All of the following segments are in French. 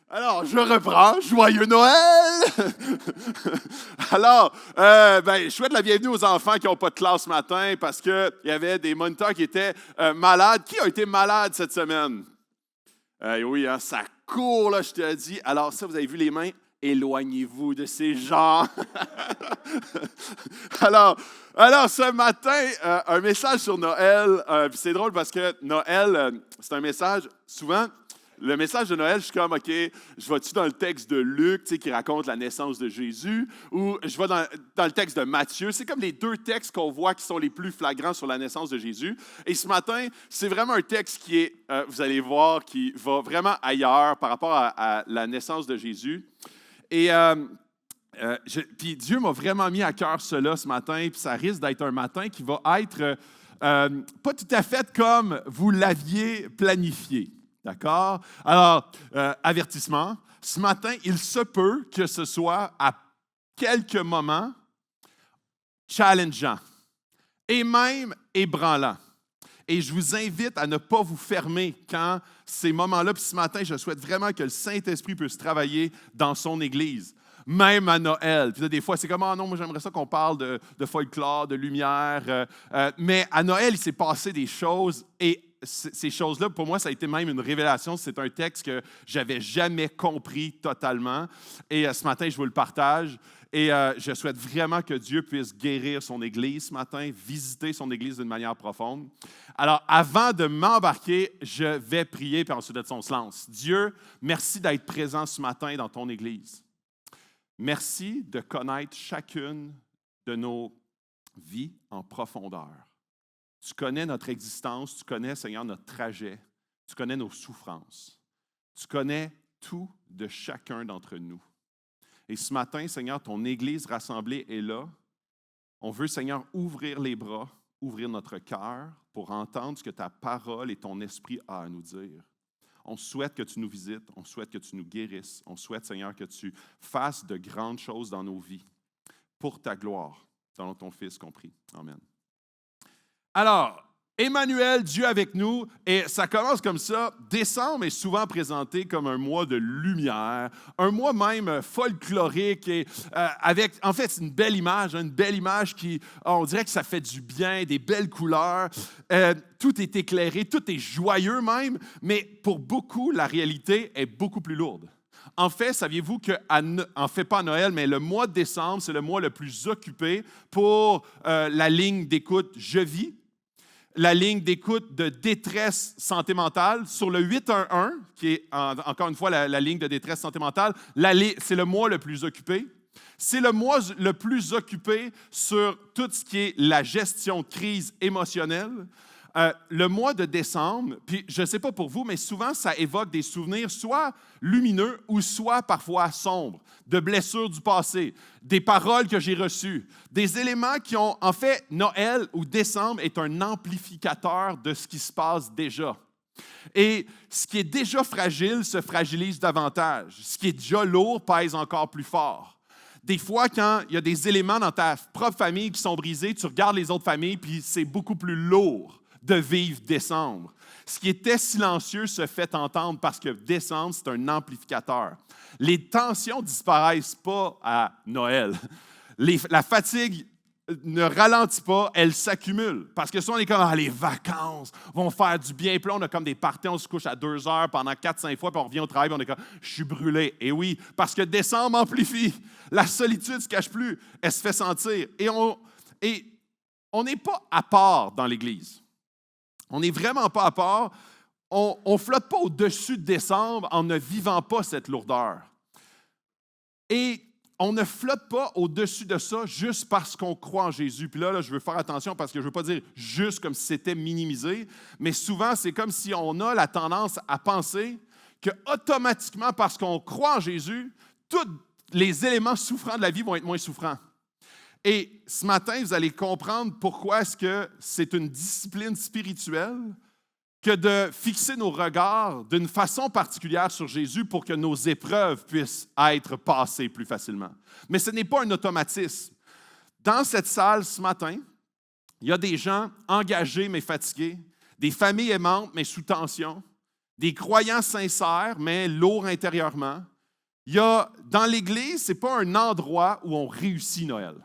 Alors, je reprends. Joyeux Noël! Alors, je souhaite la bienvenue aux enfants qui n'ont pas de classe ce matin parce qu'il y avait des moniteurs qui étaient malades. Qui a été malade cette semaine? Oui, hein, ça court, là, je te dis. Alors, ça, vous avez vu les mains? Éloignez-vous de ces gens. alors, ce matin, un message sur Noël. Puis c'est drôle parce que Noël, c'est un message, souvent, le message de Noël, je suis comme, OK, je vais-tu dans le texte de Luc, tu sais, qui raconte la naissance de Jésus, ou je vais dans le texte de Matthieu. C'est comme les deux textes qu'on voit qui sont les plus flagrants sur la naissance de Jésus. Et ce matin, c'est vraiment un texte qui est, vous allez voir, qui va vraiment ailleurs par rapport à la naissance de Jésus. Et puis Dieu m'a vraiment mis à cœur cela ce matin, puis ça risque d'être un matin qui va être pas tout à fait comme vous l'aviez planifié. D'accord? Alors, avertissement, ce matin, il se peut que ce soit à quelques moments challengeant et même ébranlant. Et je vous invite à ne pas vous fermer quand ces moments-là, puis ce matin, je souhaite vraiment que le Saint-Esprit puisse travailler dans son Église. Même à Noël. Puis là, des fois, c'est comme, ah non, moi j'aimerais ça qu'on parle de folklore, de lumière. Mais à Noël, il s'est passé des choses et ces choses-là, pour moi, ça a été même une révélation. C'est un texte que j'avais jamais compris totalement. Et ce matin, je vous le partage. Et je souhaite vraiment que Dieu puisse guérir son Église ce matin, visiter son Église d'une manière profonde. Alors, avant de m'embarquer, je vais prier, puis ensuite de ça, on se lance. Dieu, merci d'être présent ce matin dans ton Église. Merci de connaître chacune de nos vies en profondeur. Tu connais notre existence, tu connais, Seigneur, notre trajet, tu connais nos souffrances. Tu connais tout de chacun d'entre nous. Et ce matin, Seigneur, ton Église rassemblée est là. On veut, Seigneur, ouvrir les bras, ouvrir notre cœur pour entendre ce que ta parole et ton esprit a à nous dire. On souhaite que tu nous visites, on souhaite que tu nous guérisses, on souhaite, Seigneur, que tu fasses de grandes choses dans nos vies pour ta gloire, dans ton Fils compris. Amen. Alors, Emmanuel, Dieu avec nous, et ça commence comme ça. Décembre est souvent présenté comme un mois de lumière, un mois même folklorique, et en fait, c'est une belle image qui, on dirait que ça fait du bien, des belles couleurs, tout est éclairé, tout est joyeux même, mais pour beaucoup, la réalité est beaucoup plus lourde. En fait, saviez-vous en fait pas à Noël, mais le mois de décembre, c'est le mois le plus occupé pour la ligne d'écoute Je vis, la ligne d'écoute de détresse santé mentale sur le 811, qui est encore une fois la ligne de détresse santé mentale. C'est le mois le plus occupé. C'est le mois le plus occupé sur tout ce qui est la gestion de crise émotionnelle. Le mois de décembre, puis je ne sais pas pour vous, mais souvent ça évoque des souvenirs soit lumineux ou soit parfois sombres, de blessures du passé, des paroles que j'ai reçues, des éléments qui ont, en fait, Noël ou décembre est un amplificateur de ce qui se passe déjà. Et ce qui est déjà fragile se fragilise davantage. Ce qui est déjà lourd pèse encore plus fort. Des fois, quand il y a des éléments dans ta propre famille qui sont brisés, tu regardes les autres familles, puis c'est beaucoup plus lourd de vivre décembre. Ce qui était silencieux se fait entendre parce que décembre, c'est un amplificateur. Les tensions ne disparaissent pas à Noël. La fatigue ne ralentit pas, elle s'accumule. Parce que souvent, on est comme, les vacances vont faire du bien. Puis là, on a comme des parties, on se couche à 2 heures pendant 4-5 fois, puis on revient au travail, puis on est comme, je suis brûlé. Et oui, parce que décembre amplifie. La solitude ne se cache plus, elle se fait sentir. Et on n'est pas à part dans l'Église. On n'est vraiment pas à part. On ne flotte pas au-dessus de décembre en ne vivant pas cette lourdeur. Et on ne flotte pas au-dessus de ça juste parce qu'on croit en Jésus. Puis là, je veux faire attention parce que je ne veux pas dire juste comme si c'était minimisé, mais souvent, c'est comme si on a la tendance à penser que automatiquement, parce qu'on croit en Jésus, tous les éléments souffrants de la vie vont être moins souffrants. Et ce matin, vous allez comprendre pourquoi est-ce que c'est une discipline spirituelle que de fixer nos regards d'une façon particulière sur Jésus pour que nos épreuves puissent être passées plus facilement. Mais ce n'est pas un automatisme. Dans cette salle ce matin, il y a des gens engagés mais fatigués, des familles aimantes mais sous tension, des croyants sincères, mais lourds intérieurement. Dans l'Église, ce n'est pas un endroit où on réussit Noël.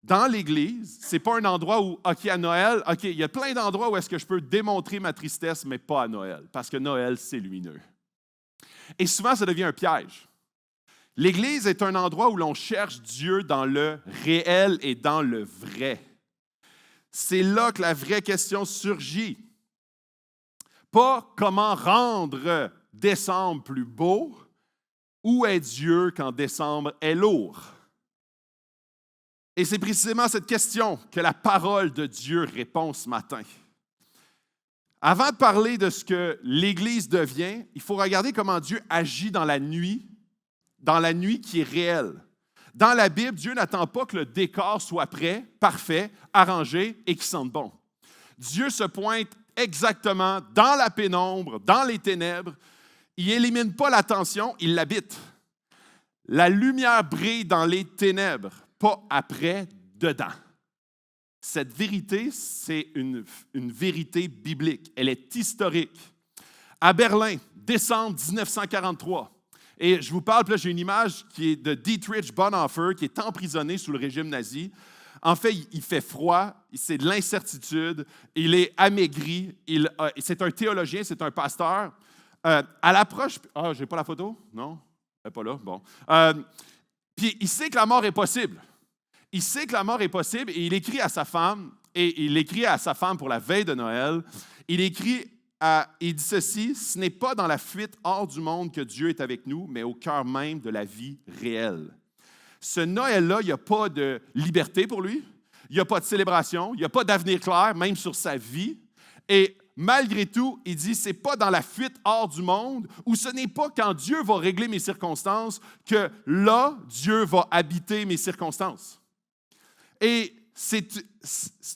Dans l'Église, ce n'est pas un endroit où, OK, à Noël, OK, il y a plein d'endroits où est-ce que je peux démontrer ma tristesse, mais pas à Noël, parce que Noël, c'est lumineux. Et souvent, ça devient un piège. L'Église est un endroit où l'on cherche Dieu dans le réel et dans le vrai. C'est là que la vraie question surgit. Pas comment rendre décembre plus beau, où est Dieu quand décembre est lourd? Et c'est précisément cette question que la parole de Dieu répond ce matin. Avant de parler de ce que l'Église devient, il faut regarder comment Dieu agit dans la nuit qui est réelle. Dans la Bible, Dieu n'attend pas que le décor soit prêt, parfait, arrangé et qu'il sente bon. Dieu se pointe exactement dans la pénombre, dans les ténèbres. Il n'élimine pas la tension, il l'habite. La lumière brille dans les ténèbres, pas après, dedans. Cette vérité, c'est une vérité biblique. Elle est historique. À Berlin, décembre 1943, et je vous parle, puis là, j'ai une image qui est de Dietrich Bonhoeffer, qui est emprisonné sous le régime nazi. En fait, il fait froid, c'est de l'incertitude, il est amaigri, c'est un théologien, c'est un pasteur. À l'approche... Ah, j'ai pas la photo? Non? Elle n'est pas là? Bon. Puis il sait que la mort est possible. Il sait que la mort est possible et il écrit à sa femme, pour la veille de Noël, il dit ceci: « Ce n'est pas dans la fuite hors du monde que Dieu est avec nous, mais au cœur même de la vie réelle. » Ce Noël-là, il n'y a pas de liberté pour lui, il n'y a pas de célébration, il n'y a pas d'avenir clair, même sur sa vie. Et malgré tout, il dit, ce n'est pas dans la fuite hors du monde, ou ce n'est pas quand Dieu va régler mes circonstances que là, Dieu va habiter mes circonstances. Et c'est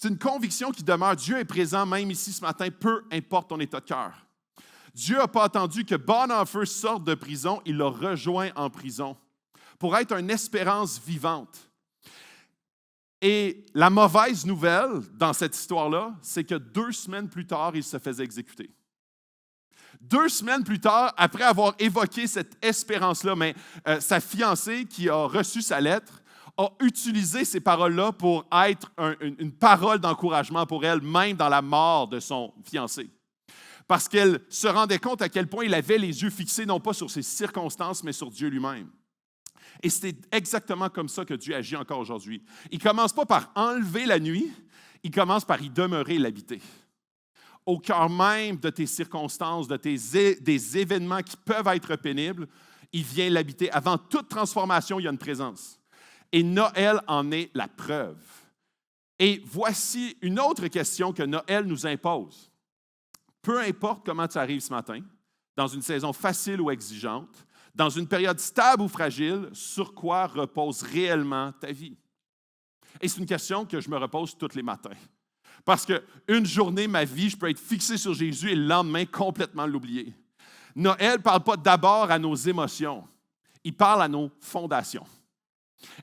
une conviction qui demeure. Dieu est présent même ici ce matin, peu importe ton état de cœur. Dieu n'a pas attendu que Bonhoeffer sorte de prison, il l'a rejoint en prison pour être une espérance vivante. Et la mauvaise nouvelle dans cette histoire-là, c'est que 2 semaines plus tard, il se faisait exécuter. 2 semaines plus tard, après avoir évoqué cette espérance-là, mais sa fiancée qui a reçu sa lettre a utilisé ces paroles-là pour être une parole d'encouragement pour elle, même dans la mort de son fiancé. Parce qu'elle se rendait compte à quel point il avait les yeux fixés non pas sur ses circonstances, mais sur Dieu lui-même. Et c'est exactement comme ça que Dieu agit encore aujourd'hui. Il ne commence pas par enlever la nuit, il commence par y demeurer et l'habiter. Au cœur même de tes circonstances, des événements qui peuvent être pénibles, il vient l'habiter. Avant toute transformation, il y a une présence. Et Noël en est la preuve. Et voici une autre question que Noël nous impose. Peu importe comment tu arrives ce matin, dans une saison facile ou exigeante, dans une période stable ou fragile, sur quoi repose réellement ta vie? Et c'est une question que je me repose tous les matins. Parce qu'une journée, ma vie, je peux être fixé sur Jésus et le lendemain, complètement l'oublier. Noël ne parle pas d'abord à nos émotions, il parle à nos fondations.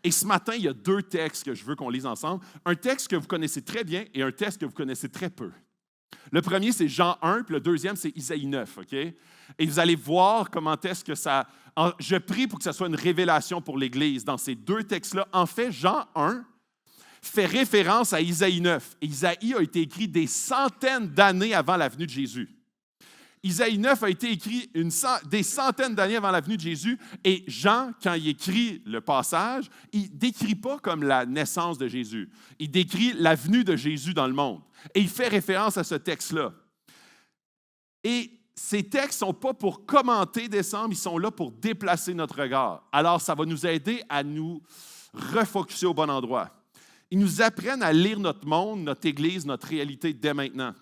Et ce matin, il y a 2 textes que je veux qu'on lise ensemble. Un texte que vous connaissez très bien et un texte que vous connaissez très peu. Le premier, c'est Jean 1, puis le deuxième, c'est Isaïe 9, OK? Et vous allez voir comment est-ce que ça... Je prie pour que ça soit une révélation pour l'Église dans ces 2 textes-là. En fait, Jean 1 fait référence à Isaïe 9. Et Isaïe a été écrit des centaines d'années avant la venue de Jésus. Isaïe 9 a été écrit des centaines d'années avant la venue de Jésus. Et Jean, quand il écrit le passage, il ne décrit pas comme la naissance de Jésus. Il décrit la venue de Jésus dans le monde. Et il fait référence à ce texte-là. Et ces textes ne sont pas pour commenter décembre, ils sont là pour déplacer notre regard. Alors, ça va nous aider à nous refocuser au bon endroit. Ils nous apprennent à lire notre monde, notre Église, notre réalité dès maintenant.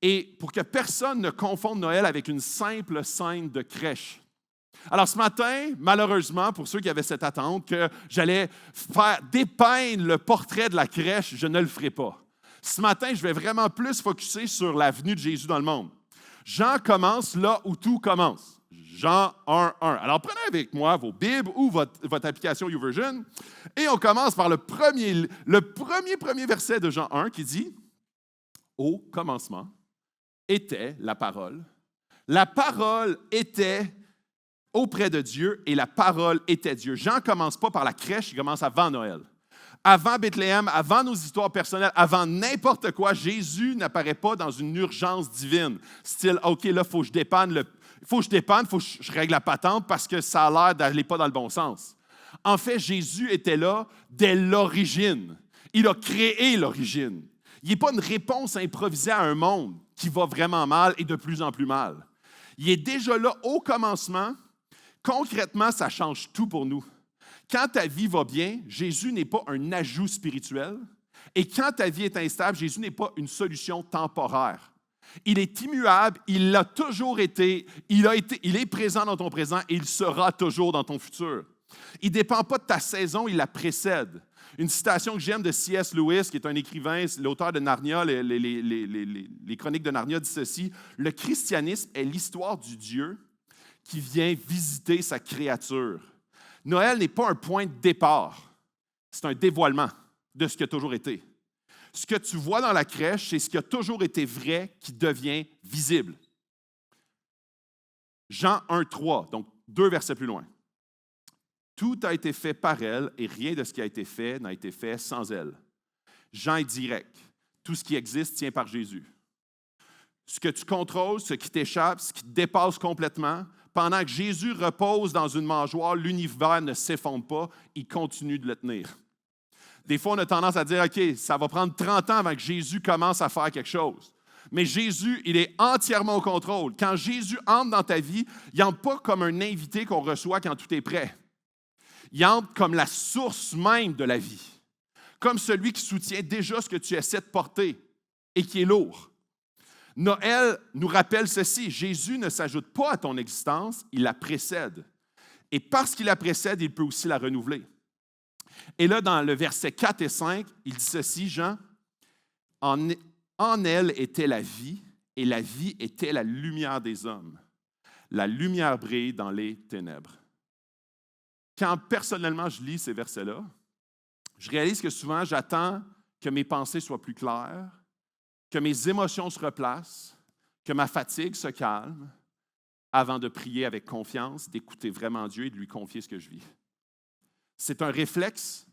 Et pour que personne ne confonde Noël avec une simple scène de crèche. Alors ce matin, malheureusement, pour ceux qui avaient cette attente que j'allais faire dépeindre le portrait de la crèche, je ne le ferai pas. Ce matin, je vais vraiment plus focusser sur la venue de Jésus dans le monde. Jean commence là où tout commence. Jean 1, 1. Alors prenez avec moi vos Bibles ou votre application YouVersion et on commence par le premier verset de Jean 1 qui dit « Au commencement était la parole, La parole était auprès de Dieu et la parole était Dieu. Jean ne commence pas par la crèche, il commence avant Noël. Avant Bethléem, avant nos histoires personnelles, avant n'importe quoi, Jésus n'apparaît pas dans une urgence divine. Style, OK, là, il faut que je dépanne, il faut que je règle la patente parce que ça a l'air d'aller pas dans le bon sens. En fait, Jésus était là dès l'origine. Il a créé l'origine. Il n'est pas une réponse improvisée à un monde qui va vraiment mal et de plus en plus mal. Il est déjà là au commencement. Concrètement, ça change tout pour nous. Quand ta vie va bien, Jésus n'est pas un ajout spirituel. Et quand ta vie est instable, Jésus n'est pas une solution temporaire. Il est immuable, il l'a toujours été, il est présent dans ton présent et il sera toujours dans ton futur. Il ne dépend pas de ta saison, il la précède. Une citation que j'aime de C.S. Lewis, qui est un écrivain, l'auteur de Narnia, les Chroniques de Narnia, dit ceci: le christianisme est l'histoire du Dieu qui vient visiter sa créature. Noël n'est pas un point de départ, c'est un dévoilement de ce qui a toujours été. Ce que tu vois dans la crèche, c'est ce qui a toujours été vrai qui devient visible. Jean 1,3, donc 2 versets plus loin. Tout a été fait par elle et rien de ce qui a été fait n'a été fait sans elle. Jean est direct. Tout ce qui existe tient par Jésus. Ce que tu contrôles, ce qui t'échappe, ce qui te dépasse complètement, pendant que Jésus repose dans une mangeoire, l'univers ne s'effondre pas, il continue de le tenir. Des fois, on a tendance à dire, OK, ça va prendre 30 ans avant que Jésus commence à faire quelque chose. Mais Jésus, il est entièrement au contrôle. Quand Jésus entre dans ta vie, il n'entre pas comme un invité qu'on reçoit quand tout est prêt. Il entre comme la source même de la vie, comme celui qui soutient déjà ce que tu essaies de porter et qui est lourd. Noël nous rappelle ceci: Jésus ne s'ajoute pas à ton existence, il la précède. Et parce qu'il la précède, il peut aussi la renouveler. Et là, dans le verset 4 et 5, il dit ceci, Jean: en elle était la vie, et la vie était la lumière des hommes. La lumière brille dans les ténèbres. Quand personnellement je lis ces versets-là, je réalise que souvent j'attends que mes pensées soient plus claires, que mes émotions se replacent, que ma fatigue se calme, avant de prier avec confiance, d'écouter vraiment Dieu et de lui confier ce que je vis. C'est un réflexe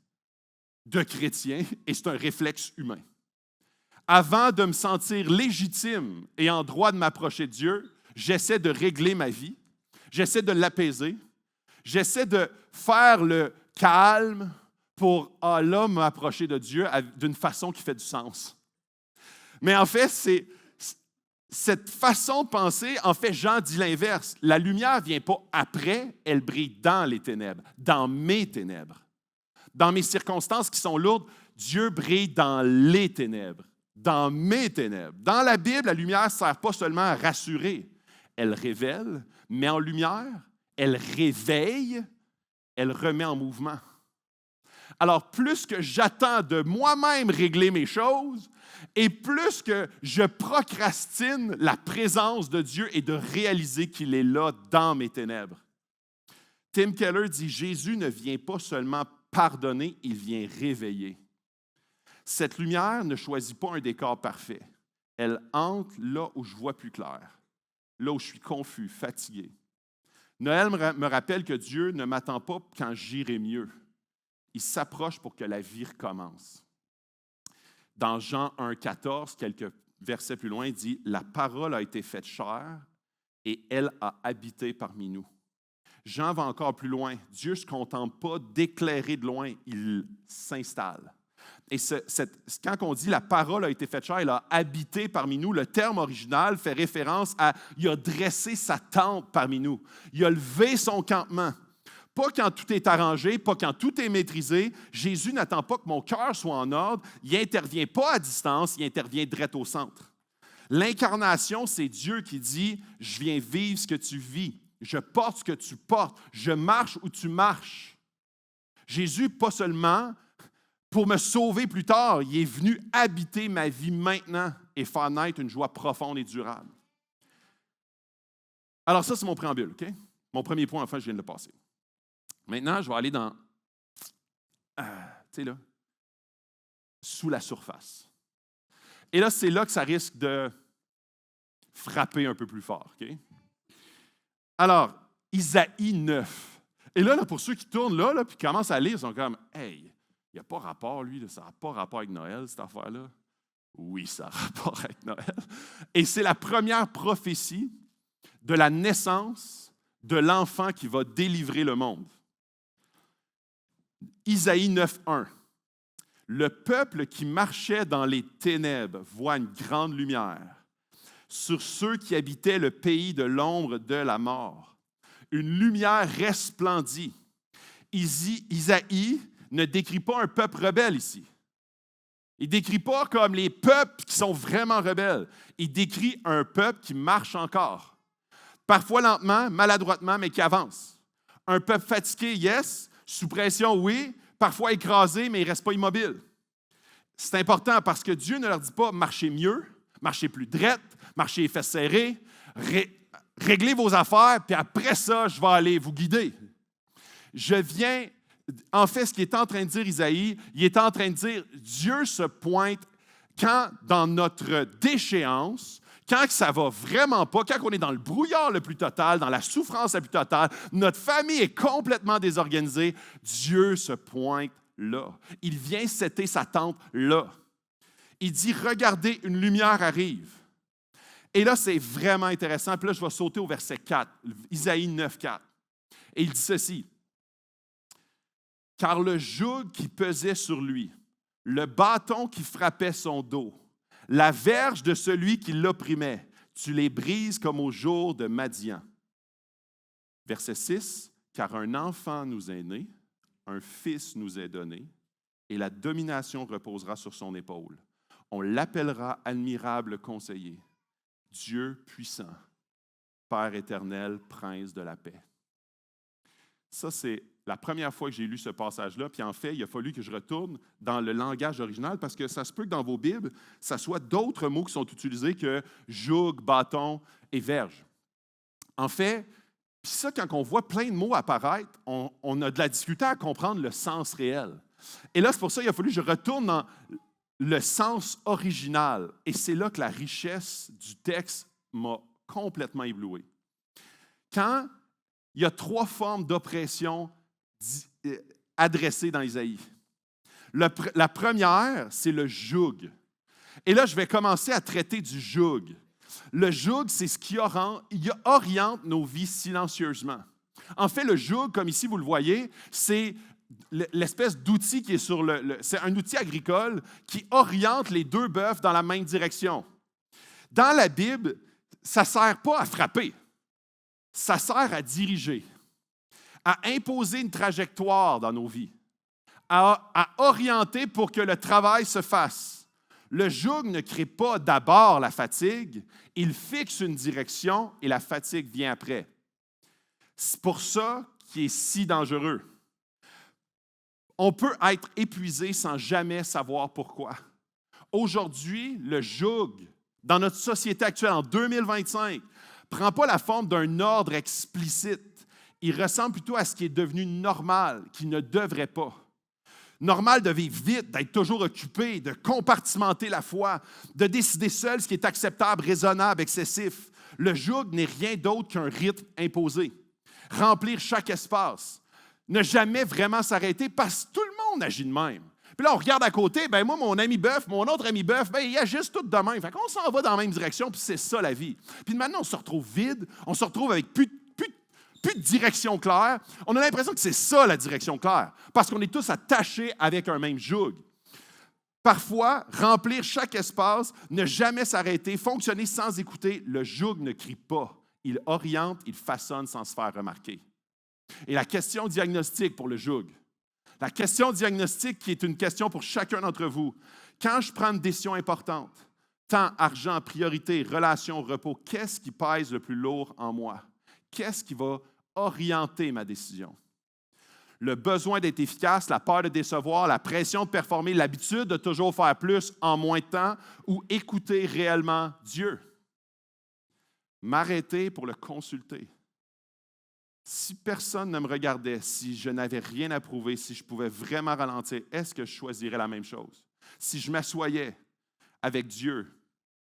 de chrétien et c'est un réflexe humain. Avant de me sentir légitime et en droit de m'approcher de Dieu, j'essaie de régler ma vie, j'essaie de l'apaiser, j'essaie de faire le calme pour, là, m'approcher de Dieu d'une façon qui fait du sens. Mais en fait, c'est cette façon de penser, en fait, Jean dit l'inverse. La lumière ne vient pas après, elle brille dans les ténèbres, dans mes ténèbres. Dans mes circonstances qui sont lourdes, Dieu brille dans les ténèbres, dans mes ténèbres. Dans la Bible, la lumière ne sert pas seulement à rassurer, elle révèle, met en lumière, elle réveille, elle remet en mouvement. Alors, plus que j'attends de moi-même régler mes choses, et plus que je procrastine la présence de Dieu et de réaliser qu'il est là dans mes ténèbres. Tim Keller dit: Jésus ne vient pas seulement pardonner, il vient réveiller. Cette lumière ne choisit pas un décor parfait. Elle entre là où je vois plus clair, là où je suis confus, fatigué. Noël me rappelle que Dieu ne m'attend pas quand j'irai mieux. Il s'approche pour que la vie recommence. Dans Jean 1,14, quelques versets plus loin, il dit: la parole a été faite chair et elle a habité parmi nous. Jean va encore plus loin. Dieu ne se contente pas d'éclairer de loin, il s'installe. Et quand on dit la parole a été faite chair, elle a habité parmi nous, le terme original fait référence à il a dressé sa tente parmi nous. Il a levé son campement. Pas quand tout est arrangé, pas quand tout est maîtrisé. Jésus n'attend pas que mon cœur soit en ordre. Il n'intervient pas à distance, il intervient direct au centre. L'incarnation, c'est Dieu qui dit: je viens vivre ce que tu vis. Je porte ce que tu portes. Je marche où tu marches. Jésus, pas seulement pour me sauver plus tard, il est venu habiter ma vie maintenant et faire naître une joie profonde et durable. Alors ça, c'est mon préambule, OK? Mon premier point, enfin, je viens de le passer. Maintenant, je vais aller dans, tu sais là, sous la surface. Et là, c'est là que ça risque de frapper un peu plus fort, OK? Alors, Isaïe 9. Et là, pour ceux qui tournent là, puis qui commencent à lire, ils sont comme « Hey, il n'y a pas rapport, lui, ça n'a pas rapport avec Noël, cette affaire-là. » Oui, ça a rapport avec Noël. Et c'est la première prophétie de la naissance de l'enfant qui va délivrer le monde. Isaïe 9:1. Le peuple qui marchait dans les ténèbres voit une grande lumière. Sur ceux qui habitaient le pays de l'ombre de la mort, une lumière resplendit. Isaïe ne décrit pas un peuple rebelle ici. Il ne décrit pas comme les peuples qui sont vraiment rebelles. Il décrit un peuple qui marche encore. Parfois lentement, maladroitement, mais qui avance. Un peuple fatigué, yes. Sous pression, oui. Parfois écrasé, mais il ne reste pas immobile. C'est important parce que Dieu ne leur dit pas « marchez mieux, marchez plus drette, marchez les fesses serrées, réglez vos affaires, puis après ça, je vais aller vous guider. » En fait, ce qu'il est en train de dire Isaïe, il est en train de dire Dieu se pointe quand dans notre déchéance, quand ça va vraiment pas, quand on est dans le brouillard le plus total, dans la souffrance la plus totale, notre famille est complètement désorganisée, Dieu se pointe là. Il vient setter sa tente là. Il dit, regardez, une lumière arrive. Et là, c'est vraiment intéressant. Puis là, je vais sauter au verset 4, Isaïe 9:4. Et il dit ceci. Car le joug qui pesait sur lui, le bâton qui frappait son dos, la verge de celui qui l'opprimait, tu les brises comme au jour de Madian. Verset 6, car un enfant nous est né, un fils nous est donné, et la domination reposera sur son épaule. On l'appellera admirable conseiller, Dieu puissant, Père éternel, prince de la paix. Ça, c'est la première fois que j'ai lu ce passage-là, puis en fait, il a fallu que je retourne dans le langage original parce que ça se peut que dans vos Bibles, ça soit d'autres mots qui sont utilisés que joug, bâton et verge. En fait, puis ça, quand on voit plein de mots apparaître, on a de la difficulté à comprendre le sens réel. Et là, c'est pour ça qu'il a fallu que je retourne dans le sens original. Et c'est là que la richesse du texte m'a complètement ébloui. Quand il y a 3 formes d'oppression adressées dans Isaïe. La première, c'est le joug. Et là, je vais commencer à traiter du joug. Le joug, c'est ce qui oriente nos vies silencieusement. En fait, le joug, comme ici vous le voyez, c'est l'espèce d'outil qui est c'est un outil agricole qui oriente les 2 bœufs dans la même direction. Dans la Bible, ça ne sert pas à frapper. Ça sert à diriger, à imposer une trajectoire dans nos vies, à orienter pour que le travail se fasse. Le joug ne crée pas d'abord la fatigue, il fixe une direction et la fatigue vient après. C'est pour ça qu'il est si dangereux. On peut être épuisé sans jamais savoir pourquoi. Aujourd'hui, le joug, dans notre société actuelle, en 2025, ne prend pas la forme d'un ordre explicite. Il ressemble plutôt à ce qui est devenu normal, qui ne devrait pas. Normal de vivre vite, d'être toujours occupé, de compartimenter la foi, de décider seul ce qui est acceptable, raisonnable, excessif. Le joug n'est rien d'autre qu'un rythme imposé. Remplir chaque espace. Ne jamais vraiment s'arrêter parce que tout le monde agit de même. Puis là, on regarde à côté, ben moi, mon ami bœuf, mon autre ami bœuf, ben ils agissent tous de même. Fait qu'on s'en va dans la même direction, puis c'est ça la vie. Puis maintenant, on se retrouve vide, on se retrouve avec plus de direction claire. On a l'impression que c'est ça la direction claire, parce qu'on est tous attachés avec un même joug. Parfois, remplir chaque espace, ne jamais s'arrêter, fonctionner sans écouter, le joug ne crie pas. Il oriente, il façonne sans se faire remarquer. Et la question diagnostique pour le joug, la question diagnostique qui est une question pour chacun d'entre vous. Quand je prends une décision importante, temps, argent, priorité, relation, repos, qu'est-ce qui pèse le plus lourd en moi? Qu'est-ce qui va orienter ma décision? Le besoin d'être efficace, la peur de décevoir, la pression de performer, l'habitude de toujours faire plus en moins de temps ou écouter réellement Dieu? M'arrêter pour le consulter. Si personne ne me regardait, si je n'avais rien à prouver, si je pouvais vraiment ralentir, est-ce que je choisirais la même chose? Si je m'assoyais avec Dieu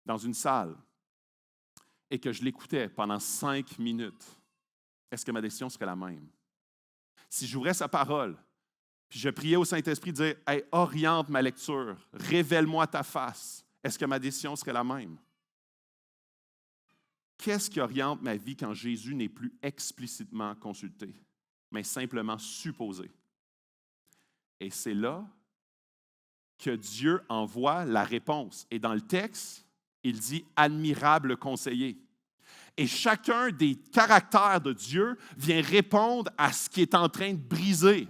dans une salle et que je l'écoutais pendant 5 minutes, est-ce que ma décision serait la même? Si j'ouvrais sa parole, puis je priais au Saint-Esprit de dire « Hey, oriente ma lecture, révèle-moi ta face », est-ce que ma décision serait la même? Qu'est-ce qui oriente ma vie quand Jésus n'est plus explicitement consulté, mais simplement supposé? Et c'est là que Dieu envoie la réponse. Et dans le texte, il dit « admirable conseiller ». Et chacun des caractères de Dieu vient répondre à ce qui est en train de briser.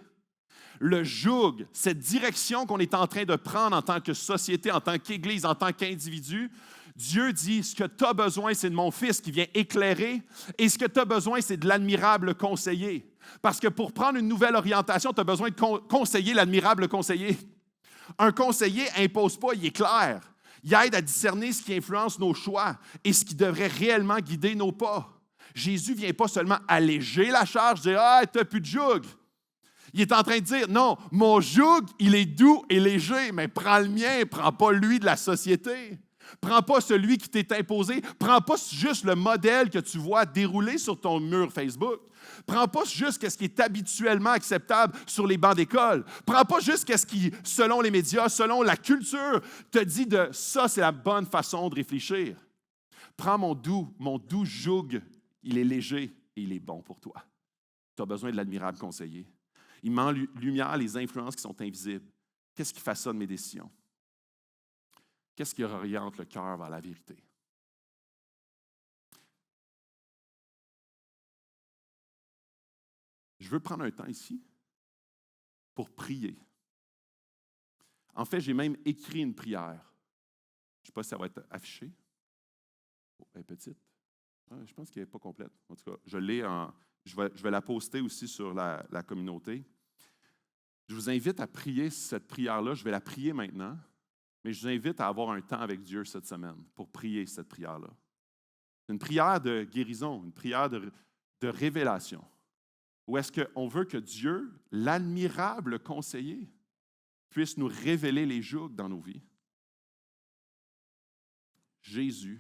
Le joug, cette direction qu'on est en train de prendre en tant que société, en tant qu'Église, en tant qu'individu, Dieu dit, ce que tu as besoin, c'est de mon Fils qui vient éclairer, et ce que tu as besoin, c'est de l'admirable conseiller. Parce que pour prendre une nouvelle orientation, tu as besoin de conseiller l'admirable conseiller. Un conseiller n'impose pas, il est clair. Il aide à discerner ce qui influence nos choix et ce qui devrait réellement guider nos pas. Jésus ne vient pas seulement alléger la charge, dire « Ah, tu n'as plus de joug ». Il est en train de dire « Non, mon joug, il est doux et léger, mais prends le mien, prends pas lui de la société. Prends pas celui qui t'est imposé. Prends pas juste le modèle que tu vois dérouler sur ton mur Facebook. Prends pas juste ce qui est habituellement acceptable sur les bancs d'école. Prends pas juste ce qui, selon les médias, selon la culture, te dit de ça, c'est la bonne façon de réfléchir. Prends mon doux joug, il est léger et il est bon pour toi. Tu as besoin de l'admirable conseiller. Il met en lumière les influences qui sont invisibles. Qu'est-ce qui façonne mes décisions? Qu'est-ce qui oriente le cœur vers la vérité? Je veux prendre un temps ici pour prier. En fait, j'ai même écrit une prière. Je ne sais pas si ça va être affiché. Oh, elle est petite. Je pense qu'elle n'est pas complète. En tout cas, je vais la poster aussi sur la communauté. Je vous invite à prier cette prière-là. Je vais la prier maintenant, mais je vous invite à avoir un temps avec Dieu cette semaine pour prier cette prière-là. C'est une prière de guérison, une prière de révélation. Ou est-ce qu'on veut que Dieu, l'admirable conseiller, puisse nous révéler les jougs dans nos vies? Jésus,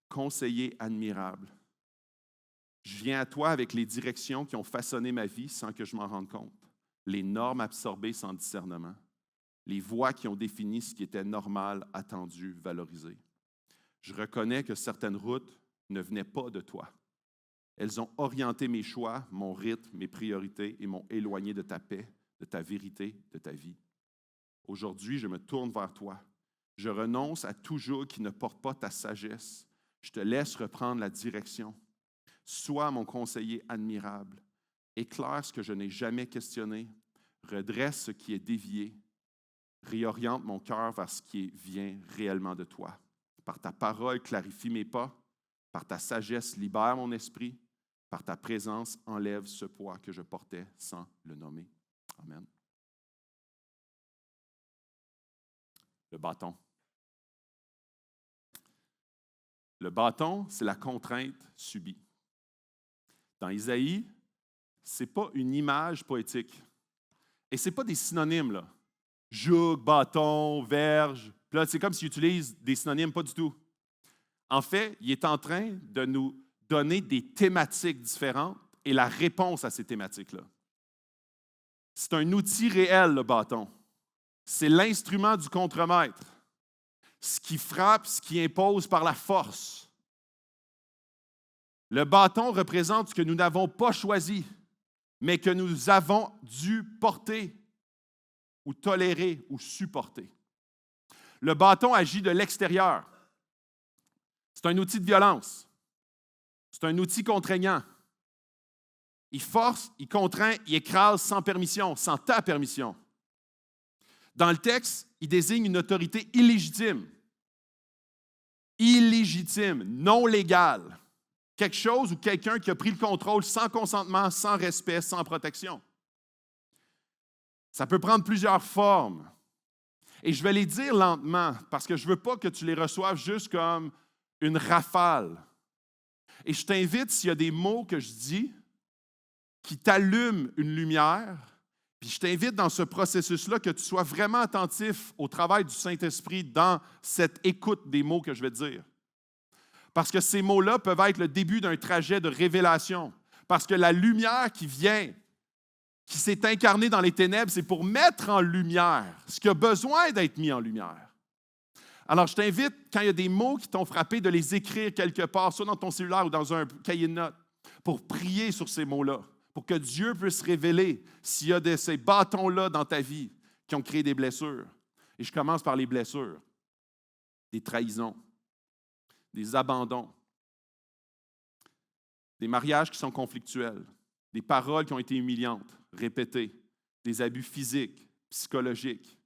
conseiller admirable, je viens à toi avec les directions qui ont façonné ma vie sans que je m'en rende compte, les normes absorbées sans discernement, les voies qui ont défini ce qui était normal, attendu, valorisé. Je reconnais que certaines routes ne venaient pas de toi. Elles ont orienté mes choix, mon rythme, mes priorités et m'ont éloigné de ta paix, de ta vérité, de ta vie. Aujourd'hui, je me tourne vers toi. Je renonce à tout joug qui ne porte pas ta sagesse. Je te laisse reprendre la direction. Sois mon conseiller admirable. Éclaire ce que je n'ai jamais questionné. Redresse ce qui est dévié. Réoriente mon cœur vers ce qui vient réellement de toi. Par ta parole, clarifie mes pas. Par ta sagesse, libère mon esprit. Par ta présence, enlève ce poids que je portais sans le nommer. Amen. Le bâton. Le bâton, c'est la contrainte subie. Dans Isaïe, ce n'est pas une image poétique. Et ce n'est pas des synonymes, là. Joug, bâton, verge. Puis là, c'est comme s'il utilise des synonymes, pas du tout. En fait, il est en train de nous donner des thématiques différentes et la réponse à ces thématiques-là. C'est un outil réel, le bâton. C'est l'instrument du contremaître. Ce qui frappe, ce qui impose par la force. Le bâton représente ce que nous n'avons pas choisi, mais que nous avons dû porter ou tolérer ou supporter. Le bâton agit de l'extérieur. C'est un outil de violence. C'est un outil contraignant. Il force, il contraint, il écrase sans permission, sans ta permission. Dans le texte, il désigne une autorité illégitime. Illégitime, non légale. Quelque chose ou quelqu'un qui a pris le contrôle sans consentement, sans respect, sans protection. Ça peut prendre plusieurs formes. Et je vais les dire lentement parce que je ne veux pas que tu les reçoives juste comme une rafale. Et je t'invite, s'il y a des mots que je dis qui t'allument une lumière, puis je t'invite dans ce processus-là que tu sois vraiment attentif au travail du Saint-Esprit dans cette écoute des mots que je vais te dire. Parce que ces mots-là peuvent être le début d'un trajet de révélation, Parce que la lumière qui vient, qui s'est incarnée dans les ténèbres, c'est pour mettre en lumière ce qui a besoin d'être mis en lumière. Alors, je t'invite, quand il y a des mots qui t'ont frappé, de les écrire quelque part, soit dans ton cellulaire ou dans un cahier de notes, pour prier sur ces mots-là, pour que Dieu puisse révéler s'il y a de ces bâtons-là dans ta vie qui ont créé des blessures. Et je commence par les blessures, des trahisons, des abandons, des mariages qui sont conflictuels, des paroles qui ont été humiliantes, répétées, des abus physiques, psychologiques,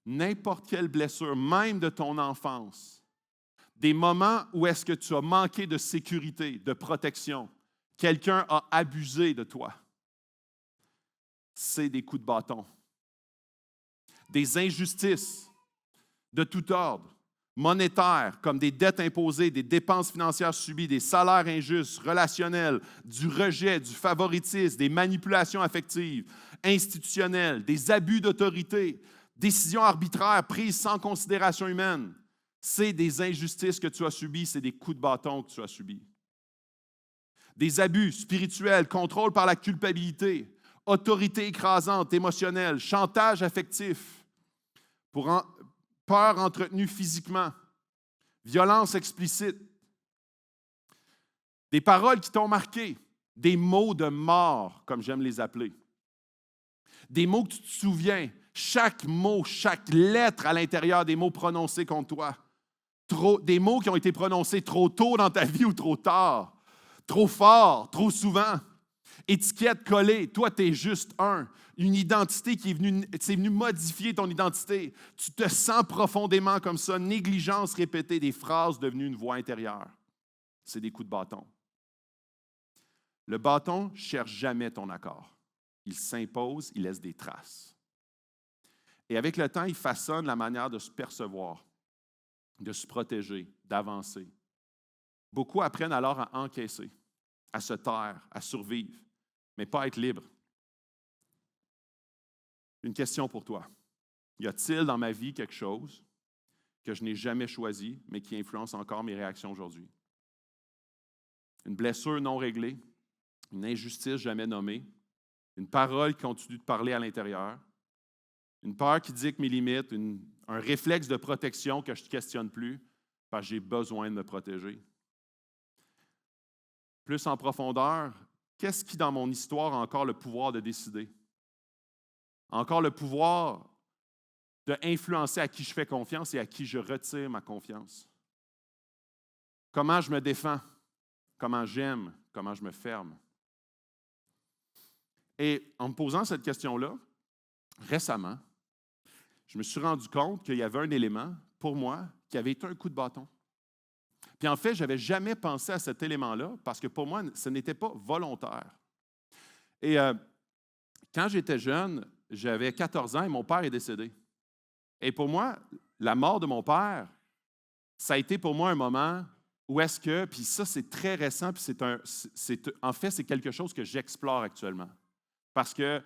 n'importe quelle blessure, même de ton enfance, des moments où est-ce que tu as manqué de sécurité, de protection, quelqu'un a abusé de toi, c'est des coups de bâton. Des injustices de tout ordre, monétaires, comme des dettes imposées, des dépenses financières subies, des salaires injustes, relationnels, du rejet, du favoritisme, des manipulations affectives, institutionnelles, des abus d'autorité, décisions arbitraires prises sans considération humaine. C'est des injustices que tu as subies, c'est des coups de bâton que tu as subis. Des abus spirituels, contrôle par la culpabilité, autorité écrasante, émotionnelle, chantage affectif, peur entretenue physiquement, violence explicite, des paroles qui t'ont marqué, des mots de mort, comme j'aime les appeler, des mots que tu te souviens, chaque mot, chaque lettre à l'intérieur des mots prononcés contre toi, des mots qui ont été prononcés trop tôt dans ta vie ou trop tard, trop fort, trop souvent. Étiquette collée, toi, tu es juste un. Une identité qui c'est venu modifier ton identité. Tu te sens profondément comme ça. Négligence répétée, des phrases devenues une voix intérieure. C'est des coups de bâton. Le bâton ne cherche jamais ton accord. Il s'impose, il laisse des traces. Et avec le temps, il façonne la manière de se percevoir, de se protéger, d'avancer. Beaucoup apprennent alors à encaisser, à se taire, à survivre, mais pas à être libre. Une question pour toi. Y a-t-il dans ma vie quelque chose que je n'ai jamais choisi, mais qui influence encore mes réactions aujourd'hui? Une blessure non réglée, une injustice jamais nommée, une parole qui continue de parler à l'intérieur, une peur qui dicte mes limites, un réflexe de protection que je ne questionne plus parce que j'ai besoin de me protéger. Plus en profondeur, qu'est-ce qui, dans mon histoire, a encore le pouvoir de décider? Encore le pouvoir d'influencer à qui je fais confiance et à qui je retire ma confiance? Comment je me défends? Comment j'aime? Comment je me ferme? Et en me posant cette question-là, récemment, je me suis rendu compte qu'il y avait un élément, pour moi, qui avait été un coup de bâton. Puis en fait, je n'avais jamais pensé à cet élément-là parce que pour moi, ce n'était pas volontaire. Et quand j'étais jeune, j'avais 14 ans et mon père est décédé. Et pour moi, la mort de mon père, ça a été pour moi un moment où est-ce que, puis ça c'est très récent, puis en fait c'est quelque chose que j'explore actuellement. Parce que,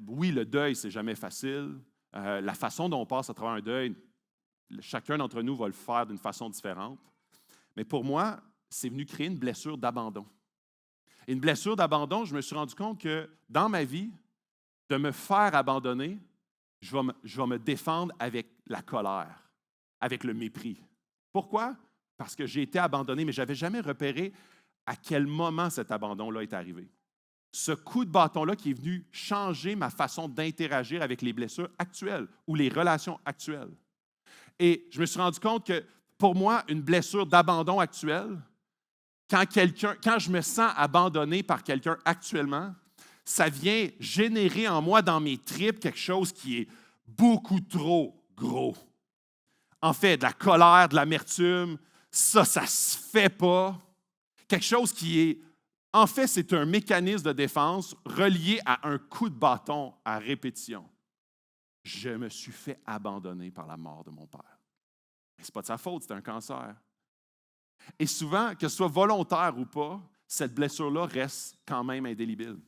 oui, le deuil, c'est jamais facile. La façon dont on passe à travers un deuil, chacun d'entre nous va le faire d'une façon différente. Mais pour moi, c'est venu créer une blessure d'abandon. Et une blessure d'abandon, je me suis rendu compte que dans ma vie, de me faire abandonner, je vais me défendre avec la colère, avec le mépris. Pourquoi? Parce que j'ai été abandonné, mais je n'avais jamais repéré à quel moment cet abandon-là est arrivé. Ce coup de bâton-là qui est venu changer ma façon d'interagir avec les blessures actuelles ou les relations actuelles. Et je me suis rendu compte que, pour moi, une blessure d'abandon actuelle, quand je me sens abandonné par quelqu'un actuellement, ça vient générer en moi, dans mes tripes, quelque chose qui est beaucoup trop gros. En fait, de la colère, de l'amertume, ça ne se fait pas. Quelque chose qui est... En fait, c'est un mécanisme de défense relié à un coup de bâton à répétition. Je me suis fait abandonner par la mort de mon père. Ce n'est pas de sa faute, c'est un cancer. Et souvent, que ce soit volontaire ou pas, cette blessure-là reste quand même indélébile.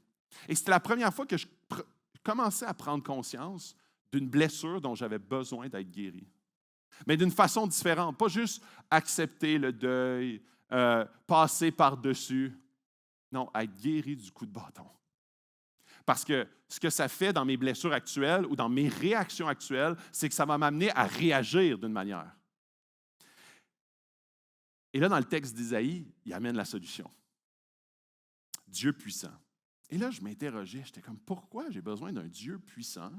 Et c'était la première fois que je commençais à prendre conscience d'une blessure dont j'avais besoin d'être guéri. Mais d'une façon différente, pas juste accepter le deuil, passer par-dessus. Non, à être guéri du coup de bâton. Parce que ce que ça fait dans mes blessures actuelles ou dans mes réactions actuelles, c'est que ça va m'amener à réagir d'une manière. Et là, dans le texte d'Isaïe, il amène la solution. Dieu puissant. Et là, je m'interrogeais, j'étais comme, pourquoi j'ai besoin d'un Dieu puissant